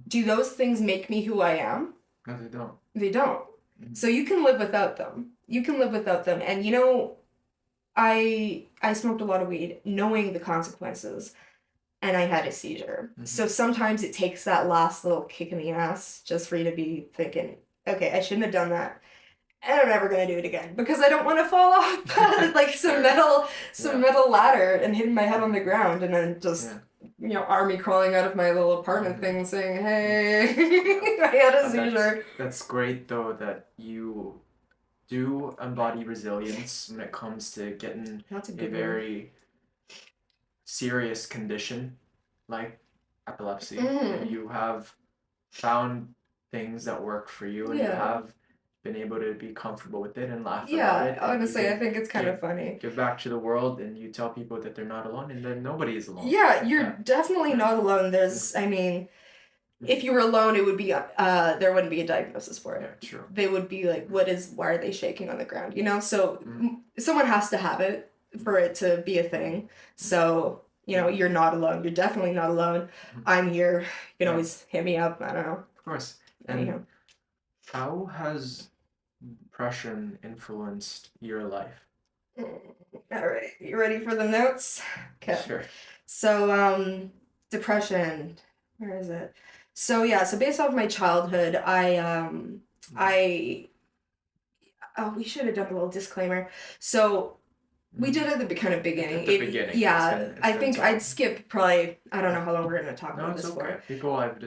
Do those things make me who I am? No, they don't. They don't. So you can live without them. And I smoked a lot of weed knowing the consequences, and I had a seizure. So sometimes it takes that last little kick in the ass just for you to be thinking, okay, I shouldn't have done that, and I'm never gonna do it again because I don't want to fall off like some metal ladder and hitting my head on the ground and then just army crawling out of my little apartment thing saying, hey, I had a seizure. That's great, though, that you do embody resilience when it comes to getting That's a a good very serious condition like epilepsy. Mm. You have found things that work for you, and you Yeah. have been able to be comfortable with it and laugh about Yeah, it. And you honestly, I can think it's kind of give funny. give back to the world, and you tell people that they're not alone, and then nobody is alone. Yeah, you're Yeah. definitely not alone. There's, I mean, if you were alone, it would be, there wouldn't be a diagnosis for it. Yeah, true. They would be like, why are they shaking on the ground? So someone has to have it for it to be a thing. So, you're not alone. You're definitely not alone. I'm here. You can always hit me up. I don't know. Of course. And Anyhow. how has depression influenced your life? All right. You ready for the notes? Okay. Sure. So, depression. Where is it? So yeah, so based off my childhood, we should have done a little disclaimer. So we did at the kind of beginning. At the beginning. Yeah, it's I been think talking. I'd skip probably, I don't know how long we're gonna talk No, about it's this okay. for. People, I've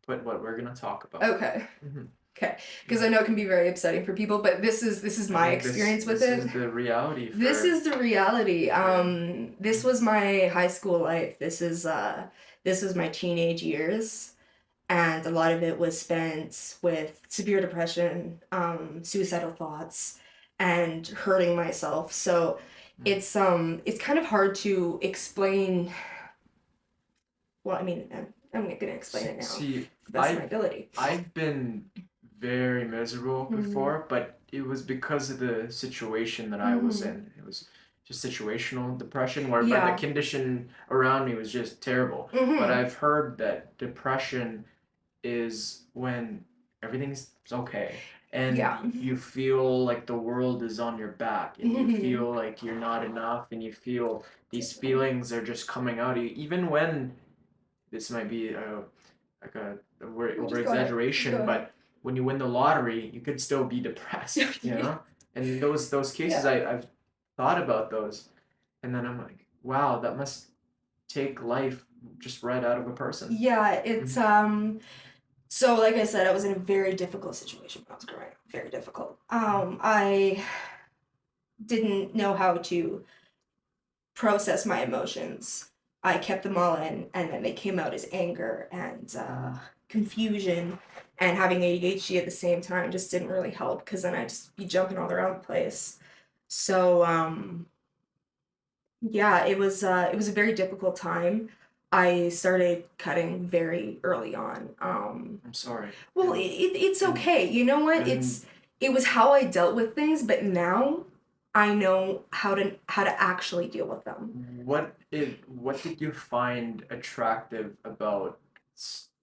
put what we're gonna talk about. Okay. Mhm. Okay, because I know it can be very upsetting for people, but this is my experience with it. This is the reality. This is the reality. This was my high school life. This was my teenage years. And a lot of it was spent with severe depression, suicidal thoughts, and hurting myself. So it's kind of hard to explain. Well, I mean, I'm gonna explain it now. See, the best of my ability. I've been very miserable before, but it was because of the situation that I was in. It was just situational depression, where but the condition around me was just terrible. But I've heard that depression is when everything's okay and you feel like the world is on your back, and you feel like you're not enough, and you feel these feelings are just coming out of you, even when this might be like a over exaggeration, but when you win the lottery, you could still be depressed, and those cases, I've thought about those, and then I'm like, wow, that must take life just right out of a person. Yeah, it's so like I said, I was in a very difficult situation when I was growing up. Very difficult. I didn't know how to process my emotions. I kept them all in, and then they came out as anger and confusion, and having ADHD at the same time just didn't really help, because then I'd just be jumping all around the place. So yeah, it was a very difficult time. I started cutting very early on. I'm sorry. Well, it's okay. You know what? It was how I dealt with things, but now I know how to actually deal with them. What did you find attractive about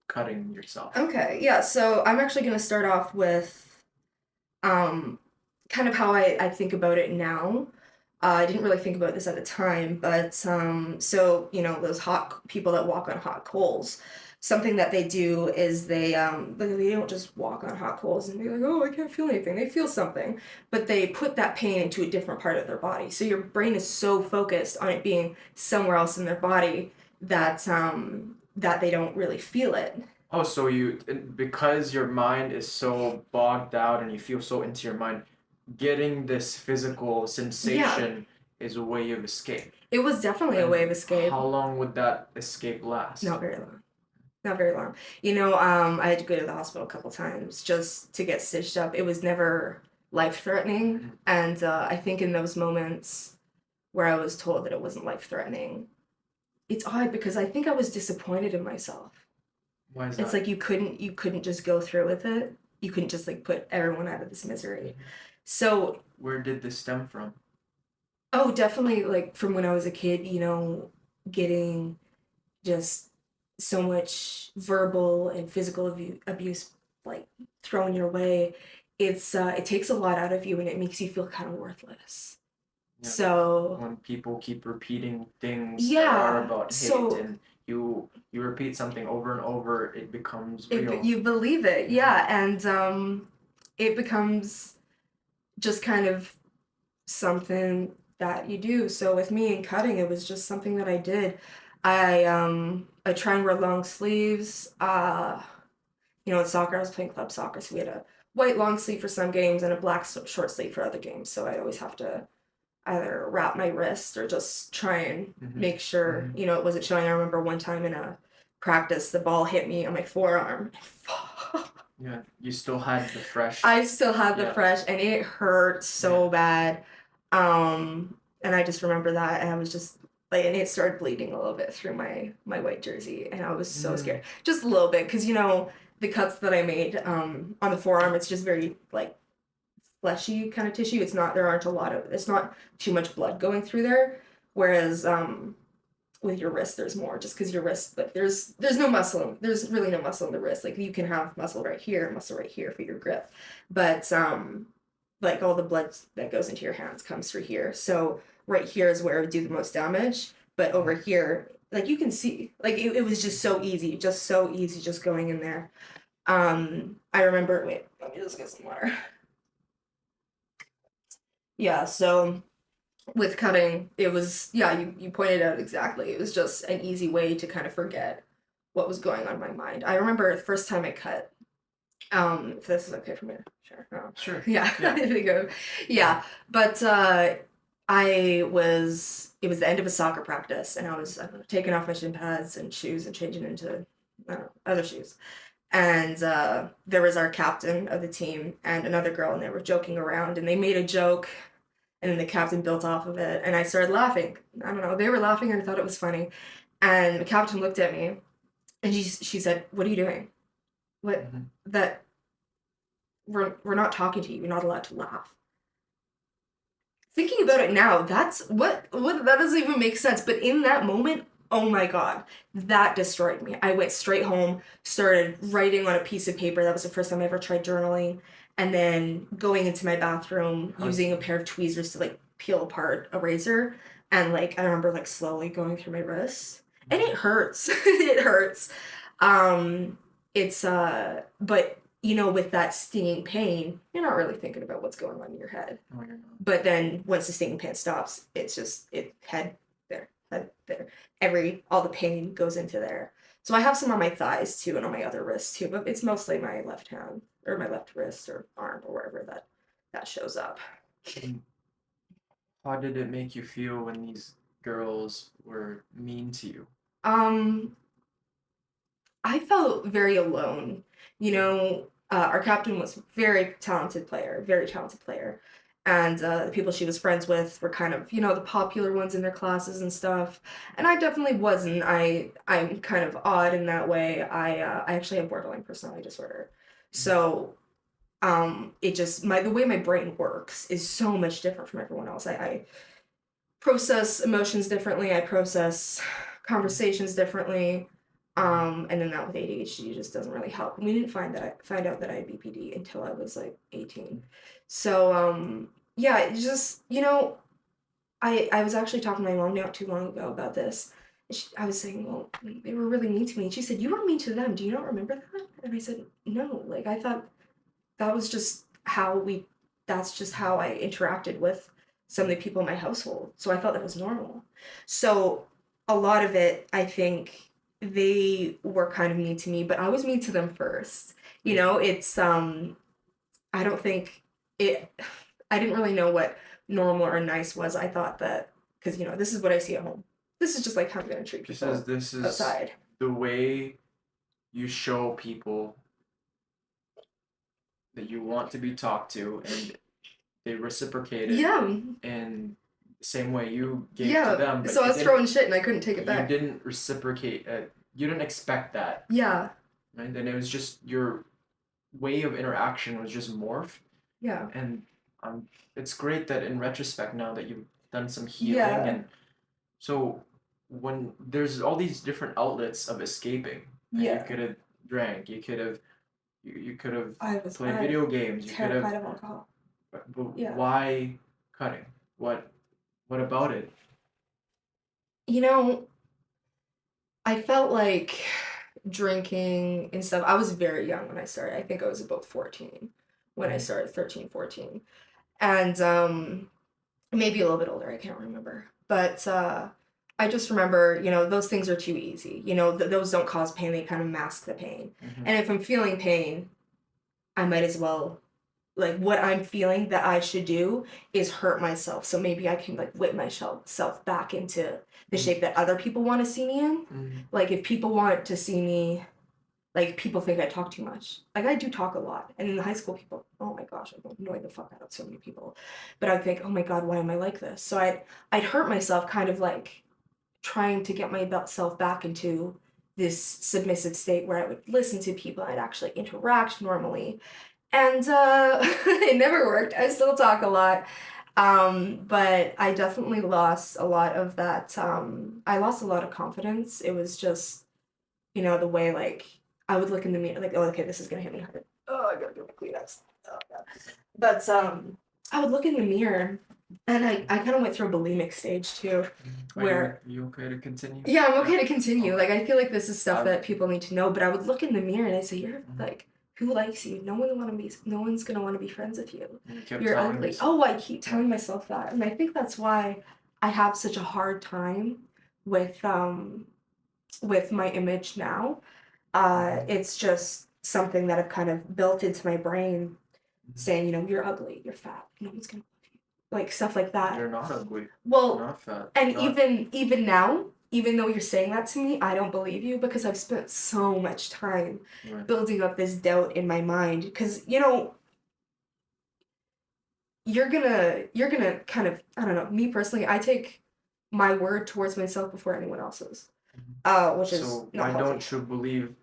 cutting yourself? Okay, yeah. So I'm actually gonna start off with kind of how I think about it now. I didn't really think about this at the time, but so those hot people that walk on hot coals, something that they do is they don't just walk on hot coals and be like, oh, I can't feel anything. They feel something, but they put that pain into a different part of their body. So your brain is so focused on it being somewhere else in their body that that they don't really feel it. Oh, so because your mind is so bogged out and you feel so into your mind, getting this physical sensation is a way of escape. It was definitely a way of escape. How long would that escape last? Not very long. Not very long. I had to go to the hospital a couple times just to get stitched up. It was never life-threatening. And I think in those moments where I was told that it wasn't life-threatening, it's odd because I think I was disappointed in myself. Why is that? It's like you couldn't just go through with it. You couldn't just put everyone out of this misery. So where did this stem from? Oh, definitely from when I was a kid, getting just so much verbal and physical abuse thrown your way. It takes a lot out of you, and it makes you feel kind of worthless. Yeah. So when people keep repeating things that are about hate, and you repeat something over and over, it becomes real. You believe it, yeah, and it becomes just kind of something that you do. So with me in cutting, it was just something that I did. I try and wear long sleeves. In soccer, I was playing club soccer, so we had a white long sleeve for some games and a black short sleeve for other games. So I always have to either wrap my wrist or just try and make sure, it wasn't showing. I remember one time in a practice, the ball hit me on my forearm. Yeah, you still had the fresh. I still had the fresh, and it hurt so bad. And I just remember that, and I was just like, and it started bleeding a little bit through my white jersey, and I was so scared, just a little bit, because the cuts that I made on the forearm, it's just very like fleshy kind of tissue. It's not it's not too much blood going through there, whereas with your wrist there's more, just because your wrist, like there's no muscle, there's really no muscle in the wrist. Like you can have muscle right here, muscle right here for your grip, but like all the blood that goes into your hands comes through here. So right here is where it would do the most damage, but over here, like you can see, like it was just so easy just going in there. I remember, wait, let me just get some water. Yeah, so with cutting, it was, you pointed out exactly. It was just an easy way to kind of forget what was going on in my mind. I remember the first time I cut, if this is okay for me, sure. Sure. Yeah, there you go. Yeah, but it was the end of a soccer practice, and I was taking off my shin pads and shoes and changing into other shoes. And there was our captain of the team and another girl, and they were joking around, and they made a joke, and then the captain built off of it, and I started laughing. I don't know, they were laughing, and I thought it was funny. And the captain looked at me, and she said, "What are you doing? What that we're not talking to you. You're not allowed to laugh." Thinking about it now, that's what that doesn't even make sense. But in that moment, oh my God, that destroyed me. I went straight home, started writing on a piece of paper. That was the first time I ever tried journaling. And then going into my bathroom, using a pair of tweezers to like peel apart a razor. And like, I remember like slowly going through my wrists. And it hurts. It hurts. It's, but with that stinging pain, you're not really thinking about what's going on in your head. No, you're not. But then once the stinging pain stops, it's just, head there. All the pain goes into there. So I have some on my thighs too, and on my other wrists too, but it's mostly my left hand or my left wrist or arm or wherever that shows up. How did it make you feel when these girls were mean to you? I felt very alone. Our captain was a very talented player, and the people she was friends with were kind of, the popular ones in their classes and stuff. And I definitely wasn't. I'm kind of odd in that way. I actually have borderline personality disorder, so it just the way my brain works is so much different from everyone else. I process emotions differently. I process conversations differently. And then that with ADHD just doesn't really help. And we didn't find out that I had BPD until I was like 18. So yeah, it just I was actually talking to my mom not too long ago about this. I was saying, well, they were really mean to me. And she said, "You were mean to them. Do you not remember that?" And I said, "No. Like I thought that was just that's just how I interacted with some of the people in my household. So I thought that was normal." So a lot of it, I think, they were kind of mean to me, but I was mean to them first. It's I don't think I didn't really know what normal or nice was. I thought that because this is what I see at home. This is just like how I'm gonna treat people This is outside. The way you show people that you want to be talked to, and they reciprocate it. Yeah. And the same way you gave to them. But so I was throwing shit and I couldn't take it back. You didn't reciprocate. You didn't expect that. Yeah. Right? And it was just your way of interaction was just morphed. Yeah. And it's great that in retrospect now that you've done some healing, and so when there's all these different outlets of escaping, you could have drank, you could have played video games, you could have terrified of alcohol. But why cutting? What about it? I felt like drinking and stuff. I was very young when I started. I think I was about 14 when I started, 13, 14. And maybe a little bit older, I can't remember. But I just remember, those things are too easy. Those don't cause pain, they kind of mask the pain. And if I'm feeling pain, I might as well, like, what I'm feeling that I should do is hurt myself. So maybe I can, like, whip myself back into the shape that other people want to see me in. Like, if people want to see me, like, people think I talk too much. Like, I do talk a lot. And in high school, people, oh my gosh, I'm annoying the fuck out of so many people. But I think, oh my God, why am I like this? So I'd hurt myself kind of like trying to get myself back into this submissive state where I would listen to people, I'd actually interact normally. And it never worked. I still talk a lot. But I definitely lost a lot of that. I lost a lot of confidence. It was just, the way, like, I would look in the mirror, like, oh, okay, this is gonna hit me hard. Oh, I gotta get my Kleenex. Oh, God. But I would look in the mirror, and I kind of went through a bulimic stage too, where you okay to continue? yeah, I'm okay to continue. Okay. Like, I feel like this is stuff that people need to know. But I would look in the mirror and I'd say, "You're like, who likes you? No one's gonna want to be friends with you. You're ugly." Oh, I keep telling myself that, and I think that's why I have such a hard time with my image now. It's just something that I've kind of built into my brain, saying, you're ugly, you're fat, no one's gonna love you, like stuff like that. You're not ugly. Well, you're not fat. And even now, even though you're saying that to me, I don't believe you because I've spent so much time building up this doubt in my mind. Because you're gonna kind of, I don't know. Me personally, I take my word towards myself before anyone else's, which is so not why healthy. don't you believe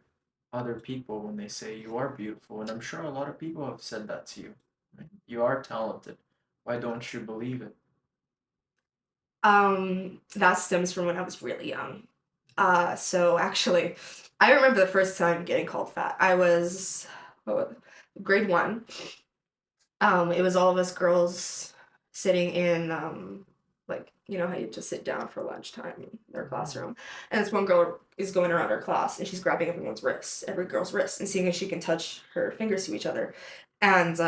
other people when they say you are beautiful? And I'm sure a lot of people have said that to you. Right? You are talented. Why don't you believe it? That stems from when I was really young. So actually, I remember the first time getting called fat. I was grade 1. It was all of us girls sitting in like, how you just sit down for lunchtime in their classroom. And this one girl is going around her class and she's grabbing every girl's wrist, and seeing if she can touch her fingers to each other. And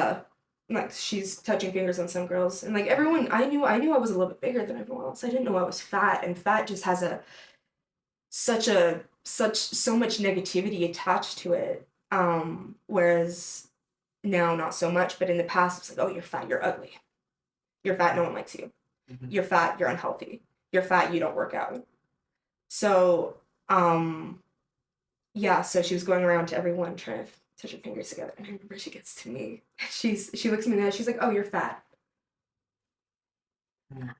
like, she's touching fingers on some girls, and like everyone, I knew I was a little bit bigger than everyone else. I didn't know I was fat, and fat just has so much negativity attached to it. Whereas now, not so much, but in the past it's like, oh, you're fat, you're ugly, you're fat, no one likes you, you're fat, you're unhealthy, you're fat, you don't work out. So yeah, so she was going around to everyone trying to touch her fingers together, and I remember she gets to me. She looks at me and she's like, "Oh, you're fat."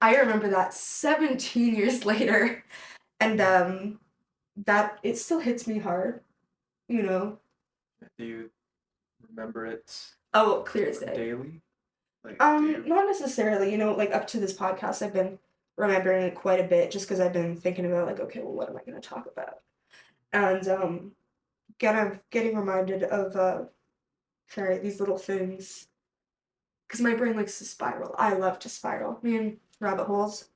I remember that 17 years later, and that it still hits me hard, Do you remember it? Oh, clear as day. Daily? Not necessarily. Like, up to this podcast, I've been remembering it quite a bit, just because I've been thinking about, like, okay, well, what am I going to talk about? And getting reminded of these little things, because my brain likes to spiral. I love to spiral. Me and rabbit holes,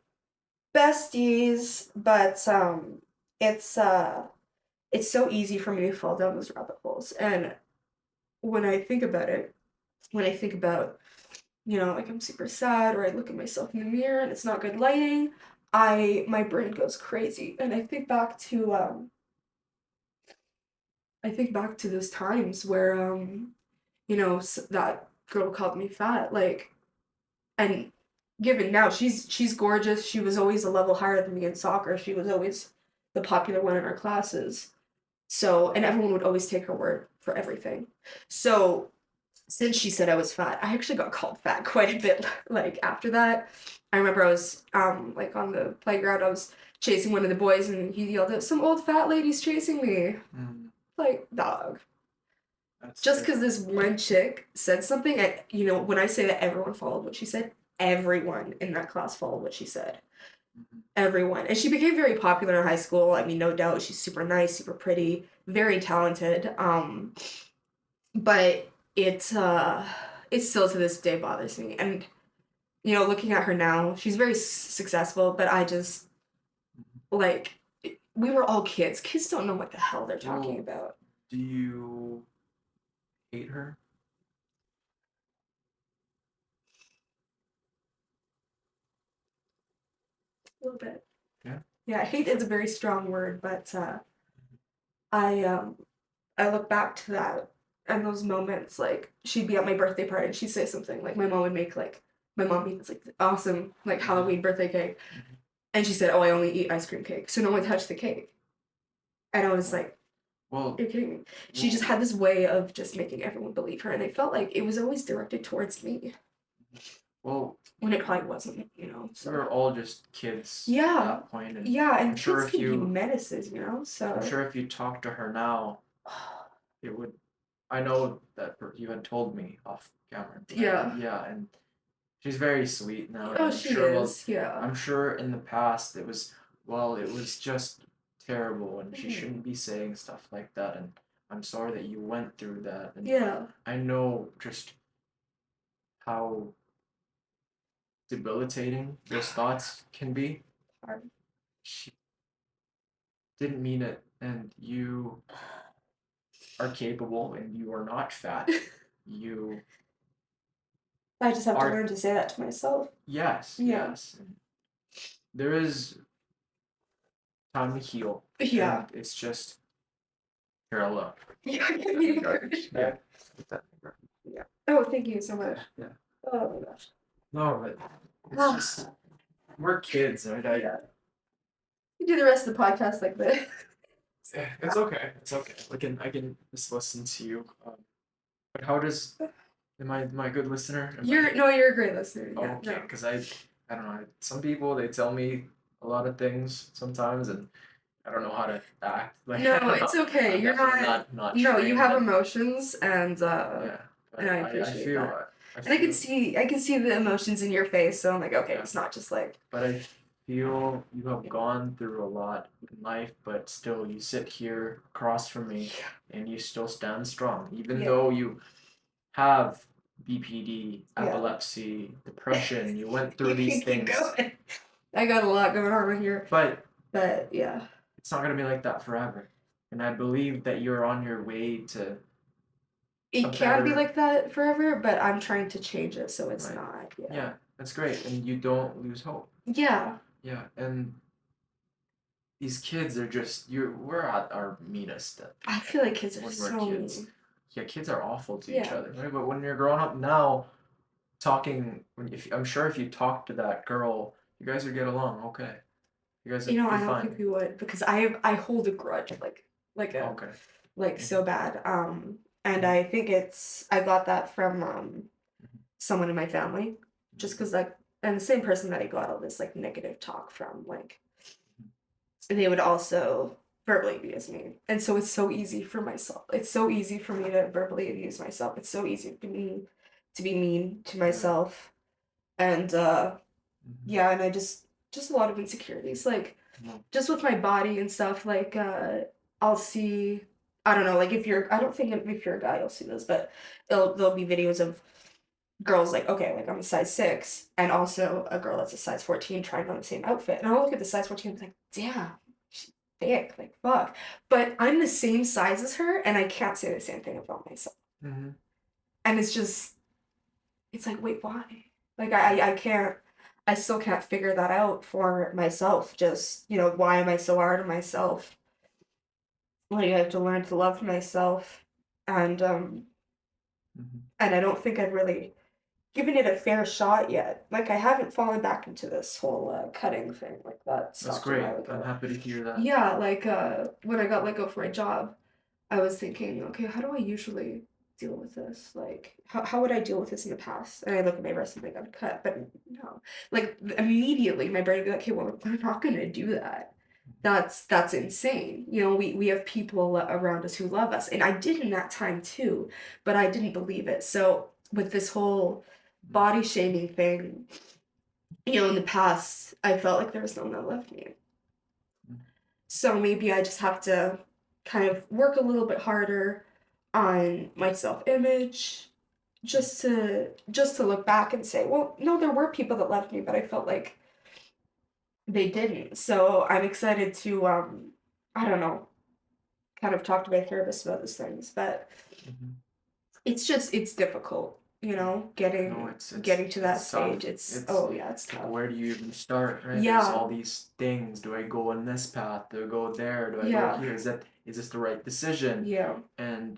besties. But it's so easy for me to fall down those rabbit holes. And when I think about it, like, I'm super sad, or I look at myself in the mirror and it's not good lighting, my brain goes crazy, and I think back to those times where that girl called me fat, like, and given now she's gorgeous, she was always a level higher than me in soccer, she was always the popular one in our classes, so, and everyone would always take her word for everything. So since she said I was fat, I actually got called fat quite a bit. Like, after that, I remember I was like, on the playground, I was chasing one of the boys, and he yelled out, "Some old fat lady's chasing me." Like, dog. Just because this one chick said something, and when I say that everyone followed what she said, everyone in that class followed what she said. Everyone. And she became very popular in high school. I mean, no doubt, she's super nice, super pretty, very talented. But it still to this day bothers me. And looking at her now, she's very successful, but I just, like, we were all kids. Kids don't know what the hell they're talking about. Do you hate her? A little bit. Yeah. Yeah, hate is a very strong word, but I I look back to that and those moments, like she'd be at my birthday party and she'd say something like my mom makes like awesome like Halloween birthday cake, and she said, "Oh, I only eat ice cream cake," so no one touched the cake, and I was like, Well, "You're kidding me." She just had this way of just making everyone believe her, and I felt like it was always directed towards me well, when it probably wasn't, you know. we were all just kids at Yeah, that point, and yeah, and I'm sure kids if can be you, menaces, you know. I'm So sure if you talk to her now, it would. I know that you had told me off camera. yeah. Yeah, and she's very sweet now, Oh, and I'm she sure. Well, is. Yeah. I'm sure in the past it was just terrible, and she Mhm. shouldn't be saying stuff like that. And I'm sorry that you went through that, and Yeah. I know just how debilitating those thoughts can be. Hard. She didn't mean it, and you are capable, and you are not fat. You I just have to are, learn to say that to myself. yes, Yeah. yes. There is time to heal, Yeah. and it's just parallel. Yeah. Give me a courage. Yeah. Yeah. Oh, thank you so much. Yeah. Oh my gosh. No, but it's just we're kids, right? Yeah. You do the rest of the podcast like this. It's okay. It's okay. I can just listen to you. But how does am I a good listener? You're a great listener. Oh, Yeah. okay, No. because I don't know. Some people they tell me a lot of things sometimes, and I don't know how to act. Like I No, don't it's know. okay. I'm You're definitely not. not No, you trained have in- emotions, Yeah, but and I I appreciate feel that. I And feel I can see the emotions in your face. So I'm like, okay, yeah. it's not just like. But I feel you have gone through a lot in life, but still you sit here across from me and you still stand strong, even Yeah. though you have BPD, Yeah. epilepsy, depression. You went through You these can keep things, going. I got a lot going on right here, but but yeah. it's not gonna be like that forever. And I believe that you're on your way to a It can be better. like that forever, but I'm trying to change it so it's Right. not. Yeah. Yeah, that's great, and you don't lose hope. Yeah. Yeah, and these kids are just we're at our meanest I feel like kids are when we're so kids. mean. Yeah, kids are awful to each Yeah. other, right? But when you're growing up now, if I'm sure if you talk to that girl, you guys would get along. Okay, you guys would You know, be I don't think fine. we would because I hold a grudge like a Okay. like so bad. And I think I got that from someone in my family, just because like and the same person that I got all this like negative talk from, like they would also verbally abuse me, and so it's so easy for myself. It's so easy for me to verbally abuse myself. It's so easy for me to be mean to myself, and yeah, and I just a lot of insecurities, like Mhm. just with my body and stuff. Like I'll see, I don't know, like I don't think if you're a guy you'll see this, but there'll be videos of girls like, okay, like I'm a size 6 and also a girl that's a size 14 trying on the same outfit, and I'll look at the size 14 and be like, damn, she's thick, like fuck, but I'm the same size as her and I can't say the same thing about myself, Mhm. and it's like, wait, why? Like I can't, I still can't figure that out for myself. Just, you know, why am I so hard on myself? Like I have to learn to love myself, and Mhm. and I don't think I've really given it a fair shot yet. Like I haven't fallen back into this whole cutting thing. Like that That's stopped a great. while I'm ago. happy to hear that. Yeah, like when I got let go for my job, I was thinking, okay, how do I usually deal with this? Like, how would I deal with this in the past? And I look at my resume, I got cut, but no. Like, immediately my brain would be like, okay, well, we're not going to do that. That's insane. You know, we have people around us who love us. And I did in that time too, but I didn't believe it. So, with this whole body shaming thing, you know, in the past, I felt like there was no one that loved me. So maybe I just have to kind of work a little bit harder on my self-image, just to look back and say, well, no, there were people that loved me, but I felt like they didn't. So I'm excited to I don't know, kind of talk to my therapist about those things, but Mhm. it's difficult. you know, No, getting to that it's tough. stage. It's It's oh yeah, it's like, tough. where do you even start, right? There's Yeah, all these things. Do I go on this path? Do I go there? Do I go yeah, here? Is this the right decision? yeah, And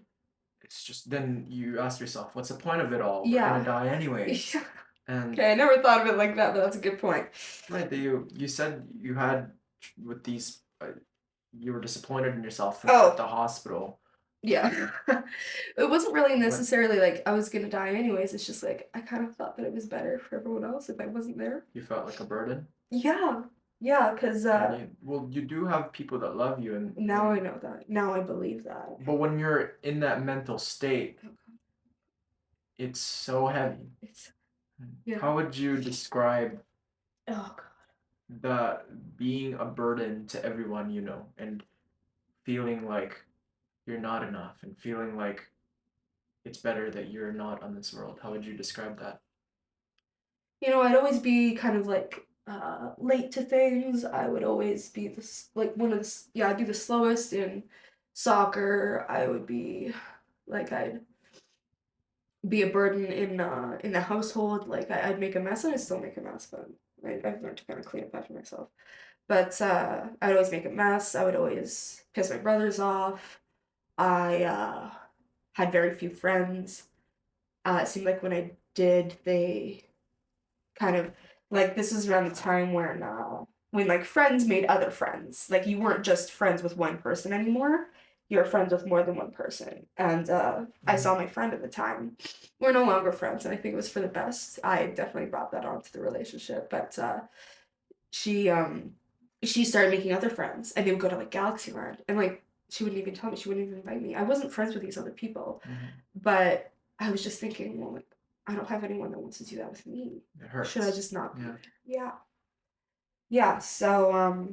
it's just then you ask yourself, what's the point of it all? We're gonna yeah. die anyways. And Okay, I never thought of it like that, but that's a good point. right, that you said you had with these you were disappointed in yourself at Oh, the hospital. yeah. It wasn't really What necessarily like I was gonna die anyways. It's just like I kind of thought that it was better for everyone else if I wasn't there. you felt like a burden? Yeah, yeah, because And you do have people that love you now I know that. Now I believe that. but when you're in that mental state, Oh, God. it's so heavy. It's yeah. How would you describe Oh God. the being a burden to everyone you know and feeling like you're not enough and feeling like it's better that you're not on this world? How would you describe that? You know, I'd always be kind of like late to things. I would always be like one of yeah, I'd be the slowest in soccer. I would be like I'd be a burden in the household. Like I'd make a mess and I still make a mess, but I've learned to kind of clean up after myself. But I'd always make a mess. I would always piss my brothers off. I had very few friends. It seemed like when I did, they kind of like this was around the time when like friends made other friends. Like you weren't just friends with one person anymore. You were friends with more than one person. And I saw my friend at the time. We're no longer friends, and I think it was for the best. I definitely brought that onto the relationship, but she she started making other friends, and they would go to like Galaxyland, and like she wouldn't even tell me. She wouldn't even invite me. I wasn't friends with these other people, but I was just thinking, well, like I don't have anyone that wants to do that with me. It hurts. Should I just not be Yeah. there? Yeah. Yeah. So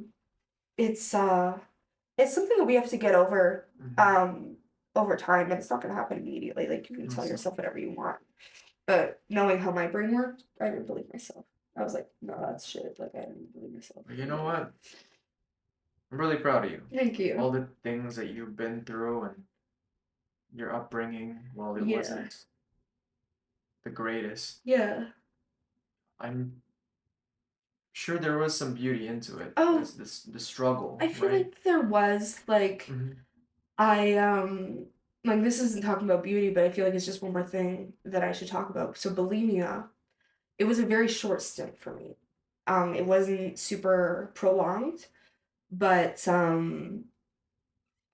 it's something that we have to get over over time, and it's not gonna happen immediately. Like you can tell yourself whatever you want. But knowing how my brain worked, I didn't believe myself. I was like, no, that's shit. Like I didn't believe myself. You know what? I'm really proud of you. Thank you. All the things that you've been through and your upbringing, while it Yeah. wasn't the greatest, Yeah. I'm sure there was some beauty into it. Oh. The struggle, I feel right? like there was like I like this isn't talking about beauty, but I feel like it's just one more thing that I should talk about. So bulimia, it was a very short stint for me. It wasn't super prolonged, but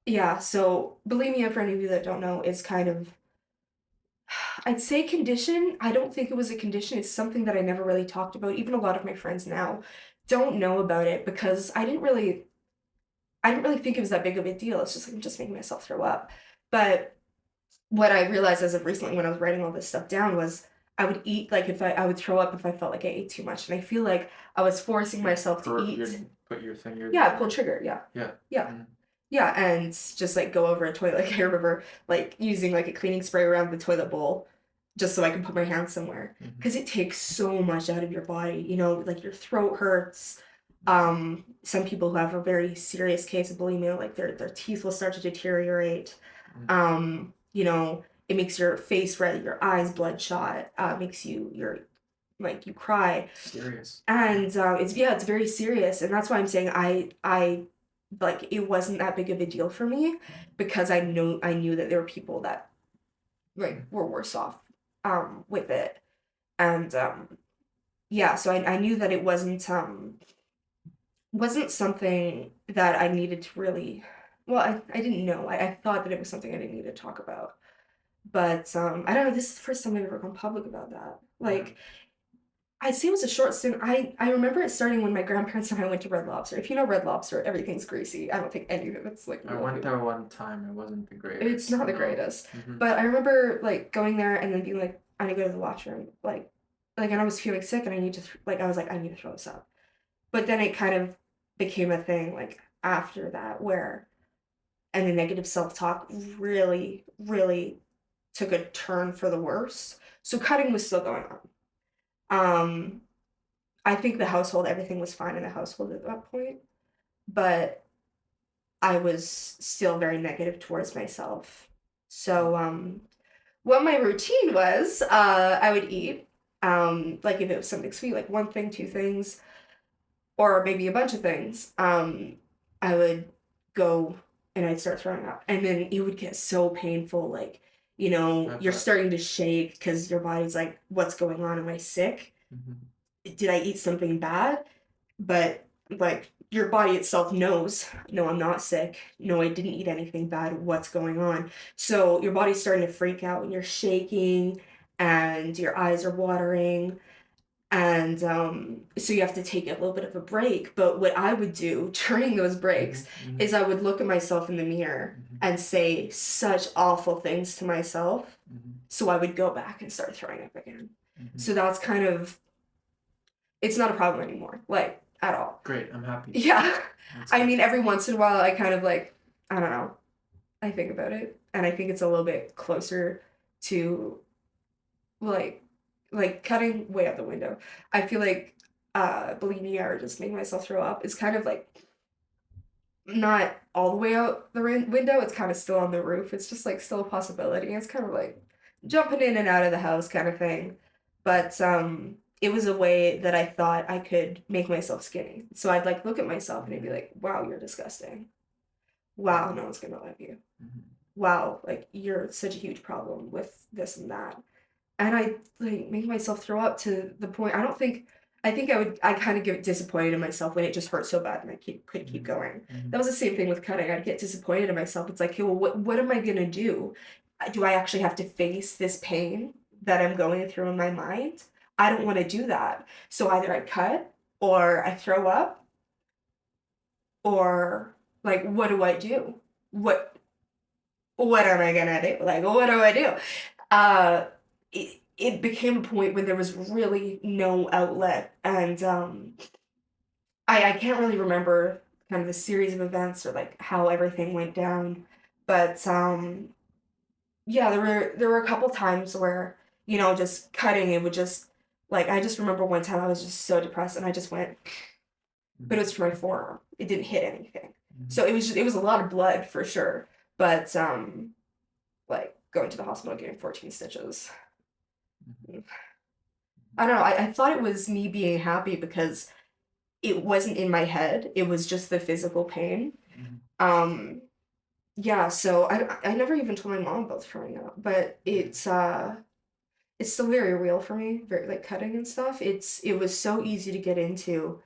yeah, so bulimia, for any of you that don't know, is kind of I'd say condition. I don't think it was a condition. It's something that I never really talked about. Even a lot of my friends now don't know about it because I didn't really think it was that big of a deal. It's just like I'm just making myself throw up. But what I realized as of recently when I was writing all this stuff down was I would eat like if I would throw up if I felt like I ate too much. And I feel like I was forcing myself to eat. Put your finger. Yeah, pull trigger, yeah. Yeah. Yeah. Yeah, and just like go over a toilet. Like I remember like using like a cleaning spray around the toilet bowl just so I can put my hand somewhere. Because it takes so much out of your body, you know, like your throat hurts. Some people who have a very serious case of bulimia, like their teeth will start to deteriorate. You know, it makes your face red, your eyes bloodshot, makes you're like you cry. Serious. And it's very serious, and that's why I'm saying I like it wasn't that big of a deal for me because I knew that there were people that like were worse off with it. And yeah, so I knew that it wasn't something that I needed to really well, I didn't know. I thought that it was something I didn't need to talk about. But I don't know, this is the first time I've ever gone public about that. Like I'd say it was a short stint. I remember it starting when my grandparents and I went to Red Lobster. If you know Red Lobster, everything's greasy. I don't think any of it's like I went there one time. It wasn't the greatest. It's not the greatest. But I remember like going there and then being like, I need to go to the washroom. Like and I was feeling sick and I need to I was like, I need to throw this up. But then it kind of became a thing like after that where and the negative self-talk really, really took a turn for the worse. So cutting was still going on. I think the household, everything was fine in the household at that point, but I was still very negative towards myself. So, what my routine was, I would eat. Like if it was something sweet, like one thing, two things, or maybe a bunch of things, I would go and I'd start throwing up. And then it would get so painful, like, you're starting to shake because your body's like, what's going on? Am I sick? Did I eat something bad? But like your body itself knows, no, I'm not sick. No, I didn't eat anything bad. What's going on? So your body's starting to freak out and you're shaking and your eyes are watering. And so you have to take a little bit of a break. But what I would do during those breaks is I would look at myself in the mirror and say such awful things to myself. So I would go back and start throwing up again. So that's kind of, it's not a problem anymore, like at all. Great, I'm happy. Yeah. I mean, every once in a while, I kind of like, I don't know, I think about it. And I think it's a little bit closer to like cutting way out the window. I feel like bulimia or just making myself throw up is kind of like not all the way out the window. It's kind of still on the roof. It's just like still a possibility. It's kind of like jumping in and out of the house kind of thing. But it was a way that I thought I could make myself skinny. So I'd like look at myself and I'd be like, wow, you're disgusting. Wow, no one's gonna love you. Wow, like you're such a huge problem with this and that. And I like make myself throw up to the point I think I kind of get disappointed in myself when it just hurt so bad and I could keep going. That was the same thing with cutting. I'd get disappointed in myself. It's like, okay, well, what am I gonna do? Do I actually have to face this pain that I'm going through in my mind? I don't want to do that. So either I cut or I throw up or like what do I do? What what am I gonna do? Like what do I do? It became a point when there was really no outlet and I can't really remember kind of the series of events or like how everything went down. But yeah, there were a couple times where, just cutting it would just like I just remember one time I was just so depressed and I just went, but it was for my forearm. It didn't hit anything. So it was a lot of blood for sure. But like going to the hospital and getting 14 stitches. I don't know. I thought it was me being happy because it wasn't in my head. It was just the physical pain. Um yeah, so I never even told my mom about throwing up, but it's still very real for me, very like cutting and stuff. It was so easy to get into,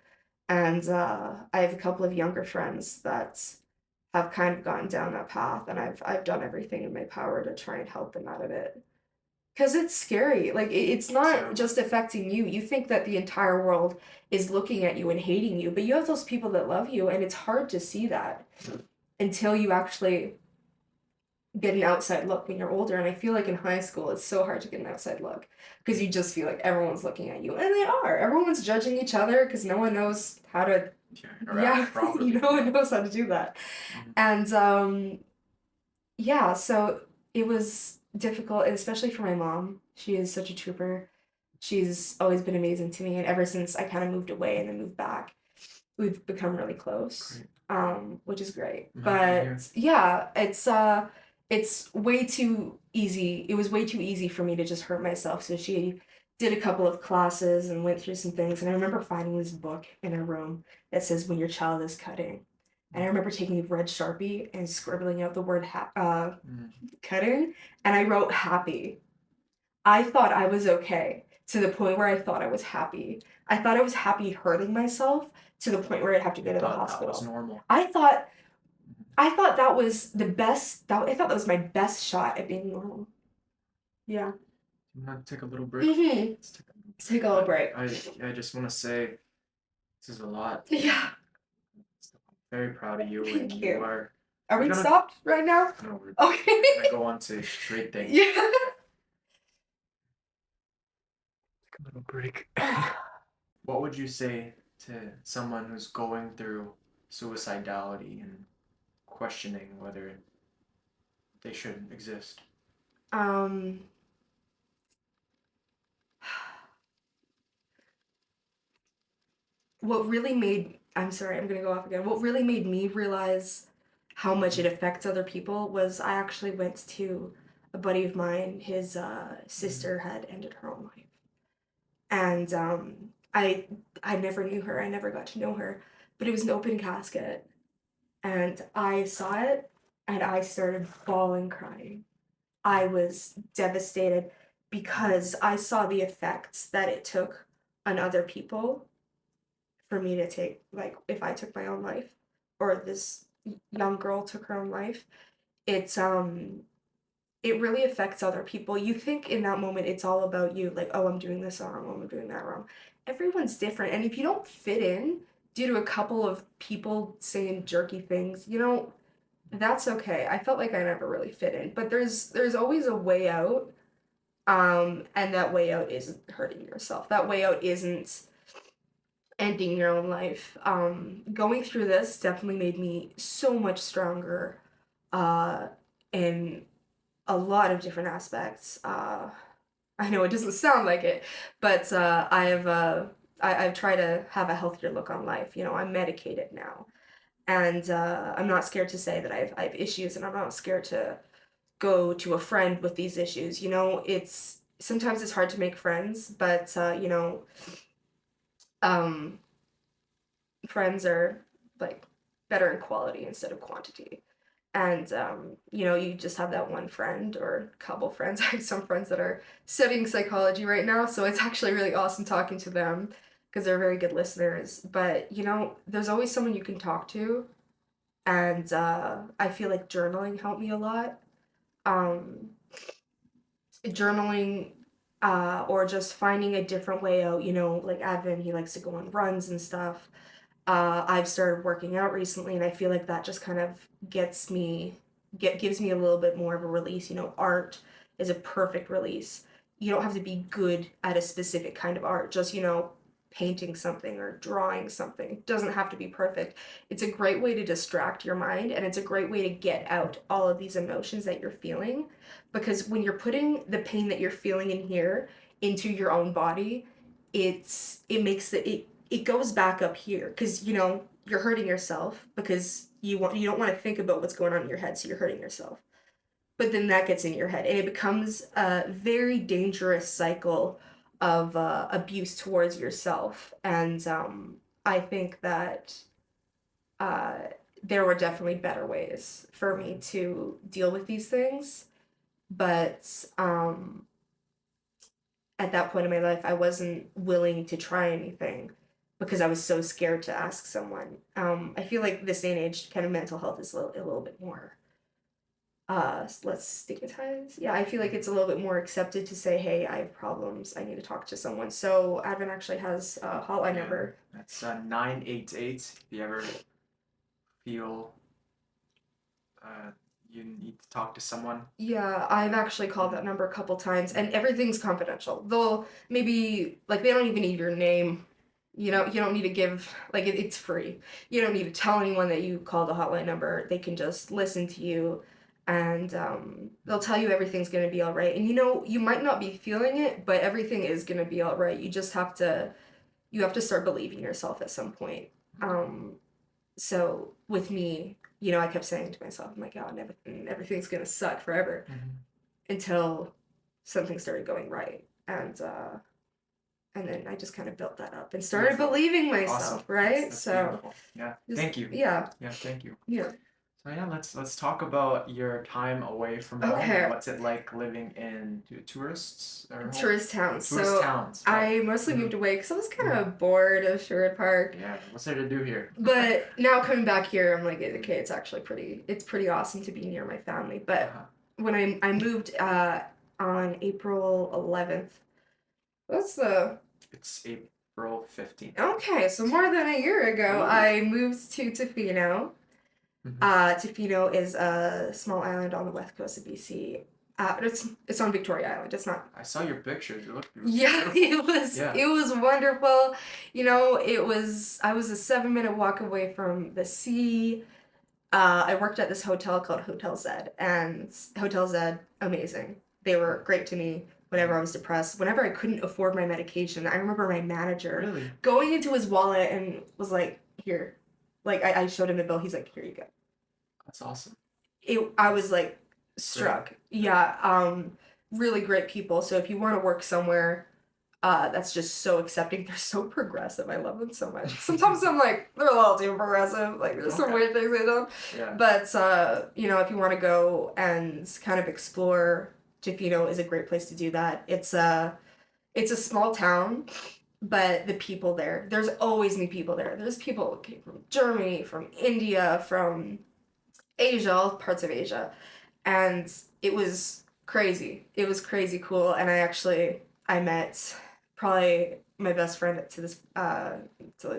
and I have a couple of younger friends that have kind of gone down that path, and I've done everything in my power to try and help them out of it. Because it's scary. Like it's not just affecting you. You think that the entire world is looking at you and hating you, but you have those people that love you, and it's hard to see that until you actually get an outside look when you're older. And I feel like in high school it's so hard to get an outside look because you just feel like everyone's looking at you, and they are. Everyone's judging each other because no one knows how to. Yeah, no one knows how to do that, and yeah, so it was difficult, and especially for my mom. She is such a trooper. She's always been amazing to me, and ever since I kind of moved away and then moved back, we've become really close. Great. Which is great. I'm happy to But hear. yeah, it's way too easy. It was way too easy for me to just hurt myself. So she did a couple of classes and went through some things. And I remember finding this book in her room that says when your child is cutting. And I remember taking a red Sharpie and scribbling out the word cutting, and I wrote happy. I thought I was okay to the point where I thought I was happy. I thought I was happy hurting myself to the point where I'd have to go to the hospital. That was normal. I thought that was the best. I thought that was my best shot at being normal. Yeah. I'm gonna take a little break. Let's take a little break. I just want to say this is a lot. Yeah. I'm very proud of you. Thank and you. Are we gonna- stopped right now? No, we're Okay. gonna go on to great things. Yeah. Take a little break. What would you say to someone who's going through suicidality and questioning whether they should exist? What really made I'm sorry, I'm gonna go off again. What really made me realize how much it affects other people was I actually went to a buddy of mine, his sister had ended her own life. And I never knew her. I never got to know her. But it was an open casket. And I saw it and I started bawling, crying. I was devastated because I saw the effects that it took on other people for me to take, like, if I took my own life or this young girl took her own life. It's it really affects other people. You think in that moment it's all about you, like, oh, I'm doing this wrong, oh, I'm doing that wrong. Everyone's different, and if you don't fit in due to a couple of people saying jerky things, that's okay. I felt like I never really fit in, but there's always a way out, and that way out isn't hurting yourself. That way out isn't ending your own life. Going through this definitely made me so much stronger, in a lot of different aspects. I know it doesn't sound like it, but I've tried to have a healthier look on life. I'm medicated now, and I'm not scared to say that I have issues, and I'm not scared to go to a friend with these issues. It's sometimes it's hard to make friends, but um, friends are like better in quality instead of quantity. And you just have that one friend or couple friends. I have some friends that are studying psychology right now, so it's actually really awesome talking to them because they're very good listeners. But there's always someone you can talk to, and I feel like journaling helped me a lot. Um, Journaling, or just finding a different way out. Like Advin, he likes to go on runs and stuff. I've started working out recently, and I feel like that just kind of gives me a little bit more of a release. Art is a perfect release. You don't have to be good at a specific kind of art. Just, painting something or drawing something. It doesn't have to be perfect. It's a great way to distract your mind, and it's a great way to get out all of these emotions that you're feeling. Because when you're putting the pain that you're feeling in here into your own body, it makes it goes back up here because you're hurting yourself because you don't want to think about what's going on in your head, so you're hurting yourself. But then that gets in your head, and it becomes a very dangerous cycle of abuse towards yourself. And I think that uh, there were definitely better ways for me to deal with these things, but at that point in my life, I wasn't willing to try anything because I was so scared to ask someone. I feel like this day and age, kind of mental health is a little bit more less stigmatized. Yeah, I feel like it's a little bit more accepted to say, hey, I have problems, I need to talk to someone. So Advent actually has a hotline number. That's 988 if you ever feel you need to talk to someone. Yeah, I've actually called that number a couple times, and everything's confidential. They'll maybe, like, they don't even need your name. You don't need to give, like, it's free. You don't need to tell anyone that you called the hotline number. They can just listen to you, and they'll tell you everything's going to be all right. And you might not be feeling it, but everything is going to be all right. You just have to start believing yourself at some point. So with me, I kept saying to myself, I'm like, oh, everything's going to suck forever, until something started going right. And then I just kind of built that up and started believing myself, awesome. Right? That's so beautiful. Yeah. Thank you. Yeah. Yeah, thank you. Yeah. So yeah, let's talk about your time away from home. Okay. What's it like living in tourist towns? Tourist towns. Right. I mostly moved away because I was kind of bored of Sherwood Park. Yeah, what's there to do here? But now coming back here, I'm like, okay, it's actually pretty awesome to be near my family. But when I moved on April 11th, It's April 15th. Okay, so more than a year ago, ooh. I moved to Tofino. Tofino is a small island on the west coast of BC. It's on Victoria Island. It's not. I saw your pictures. It looked beautiful. Yeah, it was wonderful. I was a 7-minute walk away from the sea. I worked at this hotel called Hotel Z, and Hotel Z, amazing. They were great to me whenever I was depressed. Whenever I couldn't afford my medication, I remember my manager going into his wallet and was like, here. Like, I showed him the bill. He's like, here you go. That's awesome. I was, like, struck. Great. Yeah, really great people. So if you want to work somewhere that's just so accepting, they're so progressive. I love them so much. Sometimes I'm like, they're a little too progressive. Like there's some weird things they do. Yeah. But you know, if you want to go and kind of explore, Tofino is a great place to do that. It's a small town, but the people there, there's always new people there. There's people who came from Germany, from India, from Asia, all parts of Asia. And it was crazy. It was crazy cool. And I met probably my best friend to this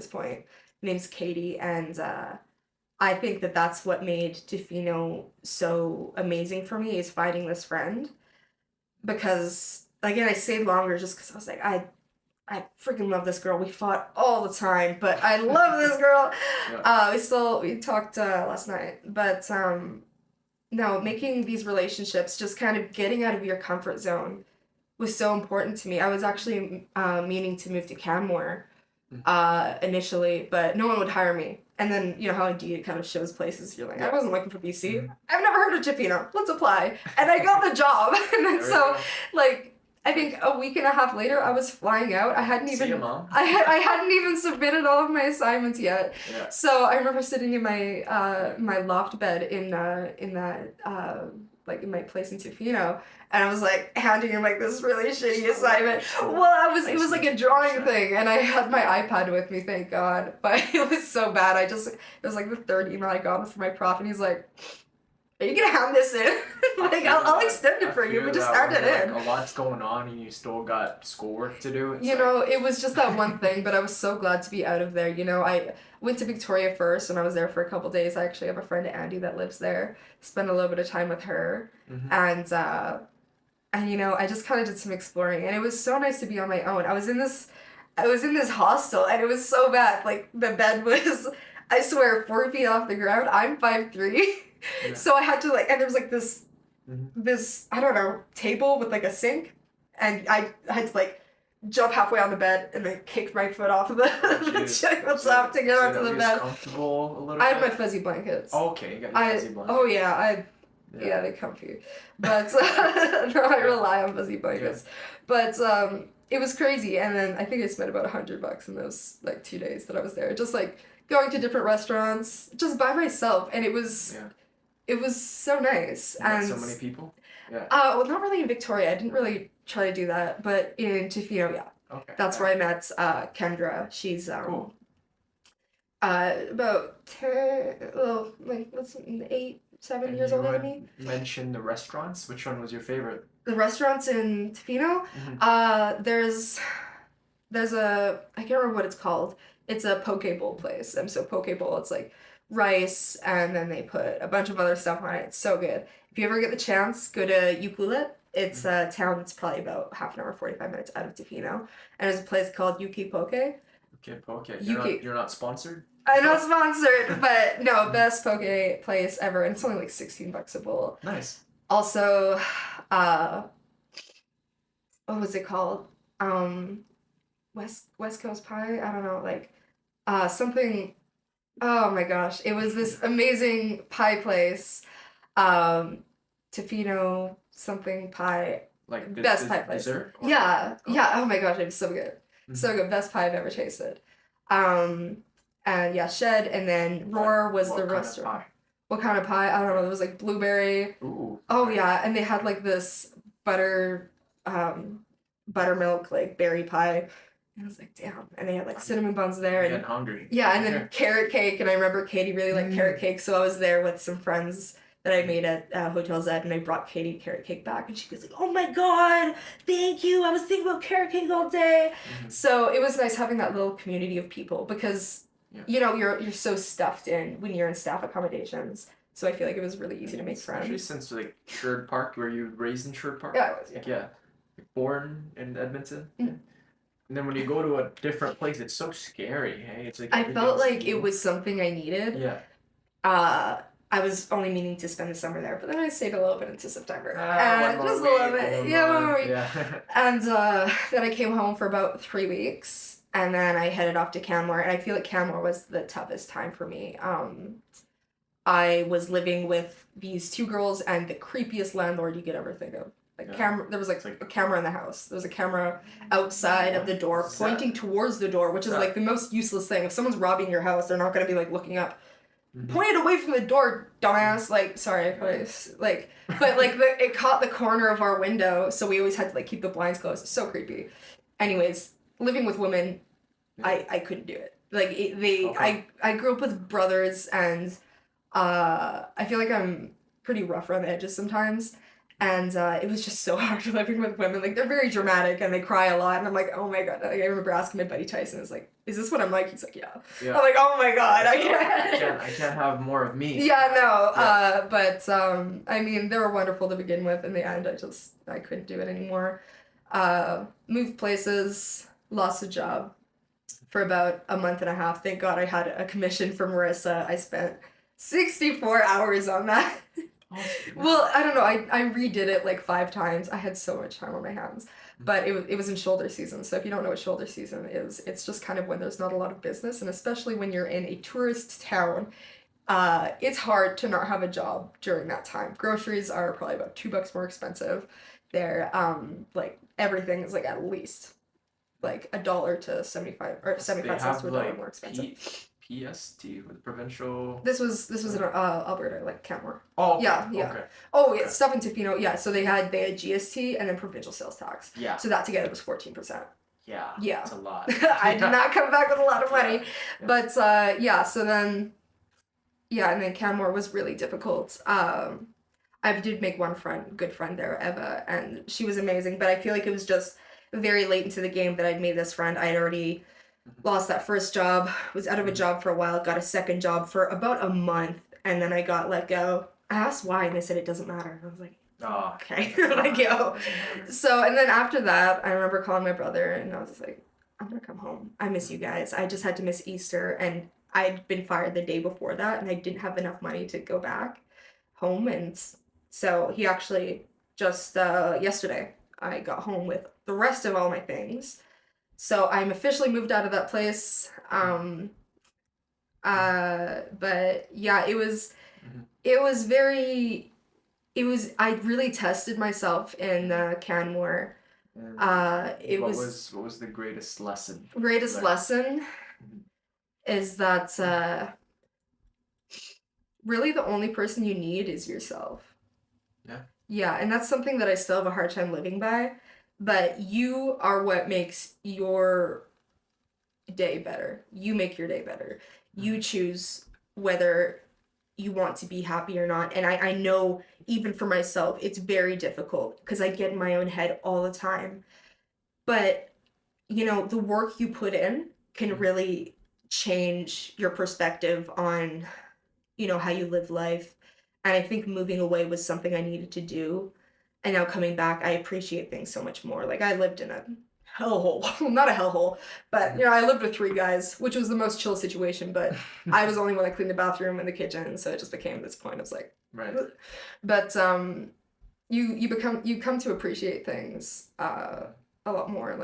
point. Her name's Katie, and I think that that's what made Tofino so amazing for me is finding this friend. Because again, I stayed longer just because I was like, I freaking love this girl. We fought all the time, but I love this girl. Yeah. We talked last night, but no, making these relationships, just kind of getting out of your comfort zone was so important to me. I was actually meaning to move to Canmore initially, but no one would hire me. And then, you know how Indeed kind of shows places, you're like, I wasn't looking for BC. I've never heard of Tofino. Let's apply. And I got the job. And then so, like, I think a week and a half later, I was flying out. I hadn't even See you, Mom. I hadn't even submitted all of my assignments yet. Yeah. So I remember sitting in my my loft bed in my place in Tofino, and I was like handing him like this really shitty assignment. Well, it was like a drawing thing, and I had my iPad with me, thank God. But it was so bad. It was like the third email I got from my prof, and he's like, are you gonna hand this in? Like, I'll extend it for you, but just hand it in. Like, a lot's going on and you still got schoolwork to do. You know, it was just that one thing, but I was so glad to be out of there. You know, I went to Victoria first, and I was there for a couple days. I actually have a friend, Andy, that lives there. Spent a little bit of time with her, and you know, I just kind of did some exploring, and it was so nice to be on my own. I was in this hostel, and it was so bad. Like, the bed was, I swear, 4 feet off the ground. I'm 5'3". Yeah. So I had to and there was like this, I don't know, table with like a sink, and I had to jump halfway on the bed and then kick my foot off of the tabletop to get onto the bed. Comfortable a little I had my fuzzy blankets. Oh, okay, you got your fuzzy blankets. Oh yeah, yeah, they're comfy, but no, I rely on fuzzy blankets. Yeah. But it was crazy, and then I think I spent about $100 in those 2 days that I was there, just going to different restaurants just by myself, and it was. Yeah. It was so nice. And so many people? Yeah. Well, not really in Victoria. I didn't really try to do that, but in Tofino, yeah. Okay. That's where I met Kendra. She's cool. About 10, well, 8, 7 years older than me. You mentioned the restaurants. Which one was your favorite? The restaurants in Tofino? There's a, I can't remember what it's called. It's a poke bowl place. And so poke bowl, it's rice, and then they put a bunch of other stuff on it. It's so good. If you ever get the chance, go to Ucluelet. It's a town that's probably about half an hour, 45 minutes out of Tofino. And there's a place called Yuki Poke. Okay, Poke. You're not sponsored? I'm not sponsored, but no, best poke place ever. And it's only $16 a bowl. Nice. Also, what was it called? West Coast Pie? I don't know, something. Oh my gosh, it was this amazing pie place. Tofino something pie. Best pie place. Dessert? Yeah. Oh my gosh, it was so good. So good. Best pie I've ever tasted. And yeah, Shed, and then Roar was the restaurant. What kind of pie? I don't know. There was blueberry. Ooh. Oh yeah, and they had this buttermilk berry pie. And I was like, damn. And they had cinnamon buns there. I'm getting hungry. Yeah, and then carrot cake. And I remember Katie really liked carrot cake. So I was there with some friends that I made at Hotel Z. And I brought Katie carrot cake back. And she was like, oh my God, thank you. I was thinking about carrot cake all day. So it was nice having that little community of people. Because, you know, you're so stuffed in when you're in staff accommodations. So I feel like it was really easy to make friends. Especially since Sherwood Park, were you raised in Sherwood Park? Yeah, I was, yeah. Born in Edmonton? And then when you go to a different place, it's so scary, hey? It's I felt like it was something I needed. Yeah. I was only meaning to spend the summer there, but then I stayed a little bit into September. Just a little bit. Yeah, 1 more week. Yeah. And then I came home for about 3 weeks, and then I headed off to Canmore, and I feel like Canmore was the toughest time for me. I was living with these two girls and the creepiest landlord you could ever think of. Camera. There was like a camera in the house. There was a camera outside of the door, pointing towards the door, which is like the most useless thing. If someone's robbing your house, they're not gonna be like looking up. Point it away from the door, dumbass. Like, sorry, it caught the corner of our window, so we always had to like keep the blinds closed. It's so creepy. Anyways, living with women, I couldn't do it. Like I grew up with brothers, and I feel like I'm pretty rough around the edges sometimes. And it was just so hard living with women. Like, they're very dramatic and they cry a lot. And I'm like, oh my God. Like, I remember asking my buddy Tyson, is like, is this what I'm like? He's like, yeah. I'm like, oh my God, I can't. I can't have more of me. Yeah, no. But I mean, they were wonderful to begin with. In the end, I couldn't do it anymore. Moved places, lost a job for about a month and a half. Thank God I had a commission from Marissa. I spent 64 hours on that. Well, I don't know. I redid it like 5 times. I had so much time on my hands. But it was in shoulder season. So if you don't know what shoulder season is, it's just kind of when there's not a lot of business. And especially when you're in a tourist town, it's hard to not have a job during that time. Groceries are probably about $2 more expensive. They're like everything is like at least like $1 to 75 or 75 cents to $1 more expensive. PST with provincial. This was in Alberta, like Canmore. Oh, okay. Yeah. Okay. Oh, yeah, stuff in Tofino. Yeah, so they had GST and then provincial sales tax. Yeah. So that together was 14%. Yeah. Yeah. That's a lot. I did not come back with a lot of money, but so then, and then Canmore was really difficult. I did make one good friend there, Eva, and she was amazing. But I feel like it was just very late into the game that I'd made this friend. I'd already lost that first job, was out of a job for a while, got a second job for about a month, and then I got let go. I asked why, and they said it doesn't matter. And I was like, oh, okay, like, yo. So, and then after that, I remember calling my brother, and I was just like, I'm gonna come home. I miss you guys. I just had to miss Easter, and I'd been fired the day before that, and I didn't have enough money to go back home, and so he actually just, yesterday, I got home with the rest of all my things. So I'm officially moved out of that place. But yeah, it was I really tested myself in Canmore. What was the greatest lesson? Lesson is that really the only person you need is yourself. Yeah. Yeah, and that's something that I still have a hard time living by. But you are what makes your day better. You make your day better. You choose whether you want to be happy or not. And I know even for myself, it's very difficult because I get in my own head all the time. But, you know, the work you put in can really change your perspective on, you know, how you live life. And I think moving away was something I needed to do. And now coming back, I appreciate things so much more. Like, I lived in a hellhole. Well, not a hellhole, but, you know, I lived with 3 guys, which was the most chill situation, but I was the only one that cleaned the bathroom and the kitchen, so it just became this point. I was like, right. But you come to appreciate things a lot more.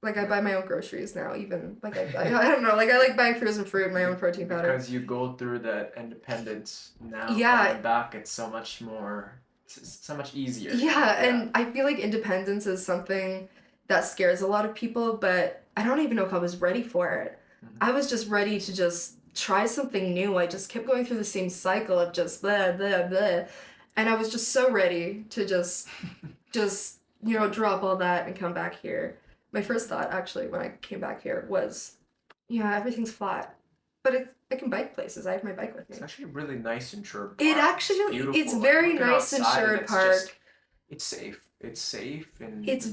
Like I buy my own groceries now, even like I don't know, like I like buying frozen fruit and my own protein powder. Because you go through that independence now. Yeah. Coming back, it's so much more. It's so much easier. Yeah, and I feel like independence is something that scares a lot of people, but I don't even know if I was ready for it. Mm-hmm. I was just ready to just try something new. I just kept going through the same cycle of just blah, blah, blah. And I was just so ready to just, you know, drop all that and come back here. My first thought, actually, when I came back here was, yeah, everything's flat. But I can bike places. I have my bike with me. It's actually really nice insured park. It's very nice insured park. It's safe. It's safe and it's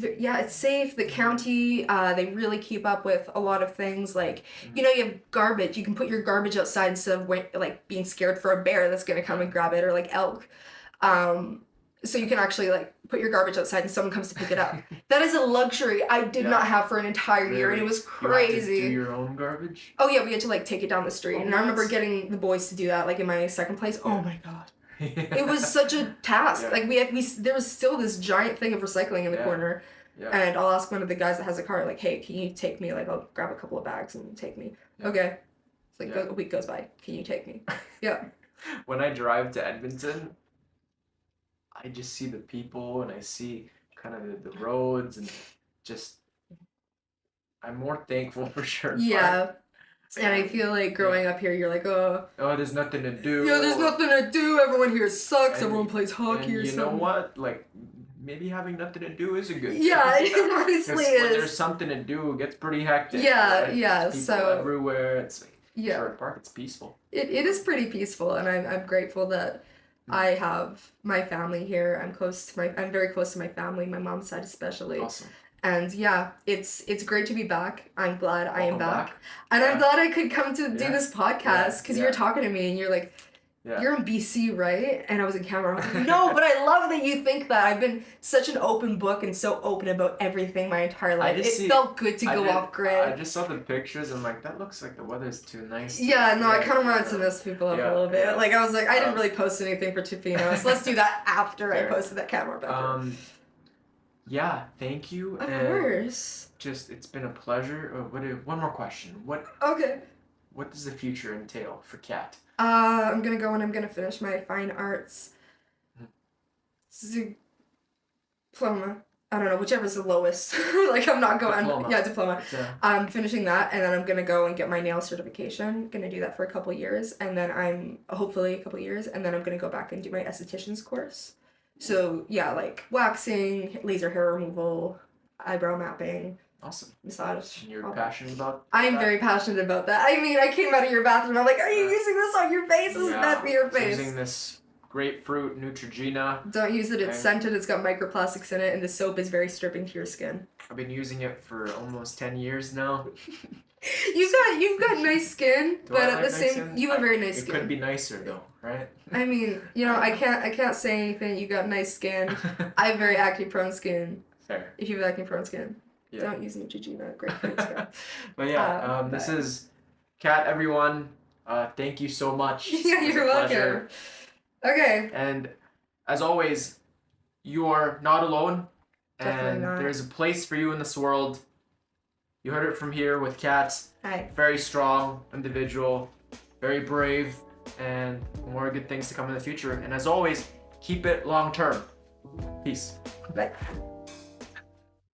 safe. The county, they really keep up with a lot of things. Like, you know, you have garbage. You can put your garbage outside instead of like being scared for a bear that's gonna come and grab it, or like elk. So you can actually like put your garbage outside and someone comes to pick it up. That is a luxury I did not have for an entire year, and it was crazy. You had to do your own garbage? Oh yeah, we had to like take it down the street, and I remember getting the boys to do that like in my second place. Oh my god. It was such a task. Yeah. Like there was still this giant thing of recycling in the corner. Yeah. And I'll ask one of the guys that has a car, like, hey, can you take me? Like, I'll grab a couple of bags and take me. Yeah. Okay. It's like a week goes by. Can you take me? Yeah. when I drive to Edmonton, I just see the people and I see kind of the roads and just I'm more thankful for Sherwood Yeah. Park. And I feel like growing up here, you're like, oh, There's nothing to do. yeah, there's nothing to do. Everyone here sucks. And- Everyone plays hockey or And you know something. what? Like, maybe having nothing to do is a good Yeah, thing. it honestly 'Cause when there's is. something to do, it gets pretty hectic. Yeah, right? yeah, There's people so- everywhere. It's like Yeah. Sherwood Park. It's peaceful. It is pretty peaceful, and I'm grateful that I have my family here. I'm very close to my family, my mom's side especially. Awesome. And yeah, it's great to be back. I'm glad I am Welcome back. And I'm Yeah. glad I could come to do Yeah. this podcast because you were talking to me and you're like, Yeah. you're in BC, right? And I was in Canada. I was like, no, but I love that you think that. I've been such an open book and so open about everything my entire life. It felt good to go off I grid. just saw the pictures and I'm like, that looks like the weather's too nice. Yeah, no, I kind of wanted to mess people up a little bit. Yeah. Like, I was like, I didn't really post anything for Tofino, so let's do that after I Fair. posted that camera back. Yeah, thank you. Of and course. Just, it's been a pleasure. One more question. Okay. What does the future entail for Kat? I'm gonna go and I'm gonna finish my fine arts diploma. I don't know, whichever's the lowest. Like, I'm not going. Diploma. Yeah, diploma. Yeah. I'm finishing that, and then I'm gonna go and get my nail certification. Gonna do that for a couple years, and then hopefully a couple years, and then I'm gonna go back and do my esthetician's course. So yeah, like waxing, laser hair removal, eyebrow mapping. Awesome. Massage. And you're passionate about I'm that? very passionate about that. I mean, I came out of your bathroom, I'm like, are you using this on your face? This is bad for your face. Using this grapefruit Neutrogena. Don't use it, it's Okay. scented, it's got microplastics in it, and the soap is very stripping to your skin. I've been using it for almost 10 years now. You've got nice skin, Do but I at like the nice same skin? you have very nice It skin. could be nicer though, right? I mean, I can't say anything. You got nice skin. I have very acne prone skin. Fair. If you have acne prone skin. Yeah. Don't use Neutrogena, grapefruit skin. But yeah, this is Kat, everyone. Thank you so much. Yeah, It was you're a pleasure. welcome. Okay. And as always, you are not alone. Definitely And not. there's a place for you in this world. You heard it from here with Kat. Hi. Very strong individual, very brave, and more good things to come in the future. And as always, keep it long term. Peace. Bye.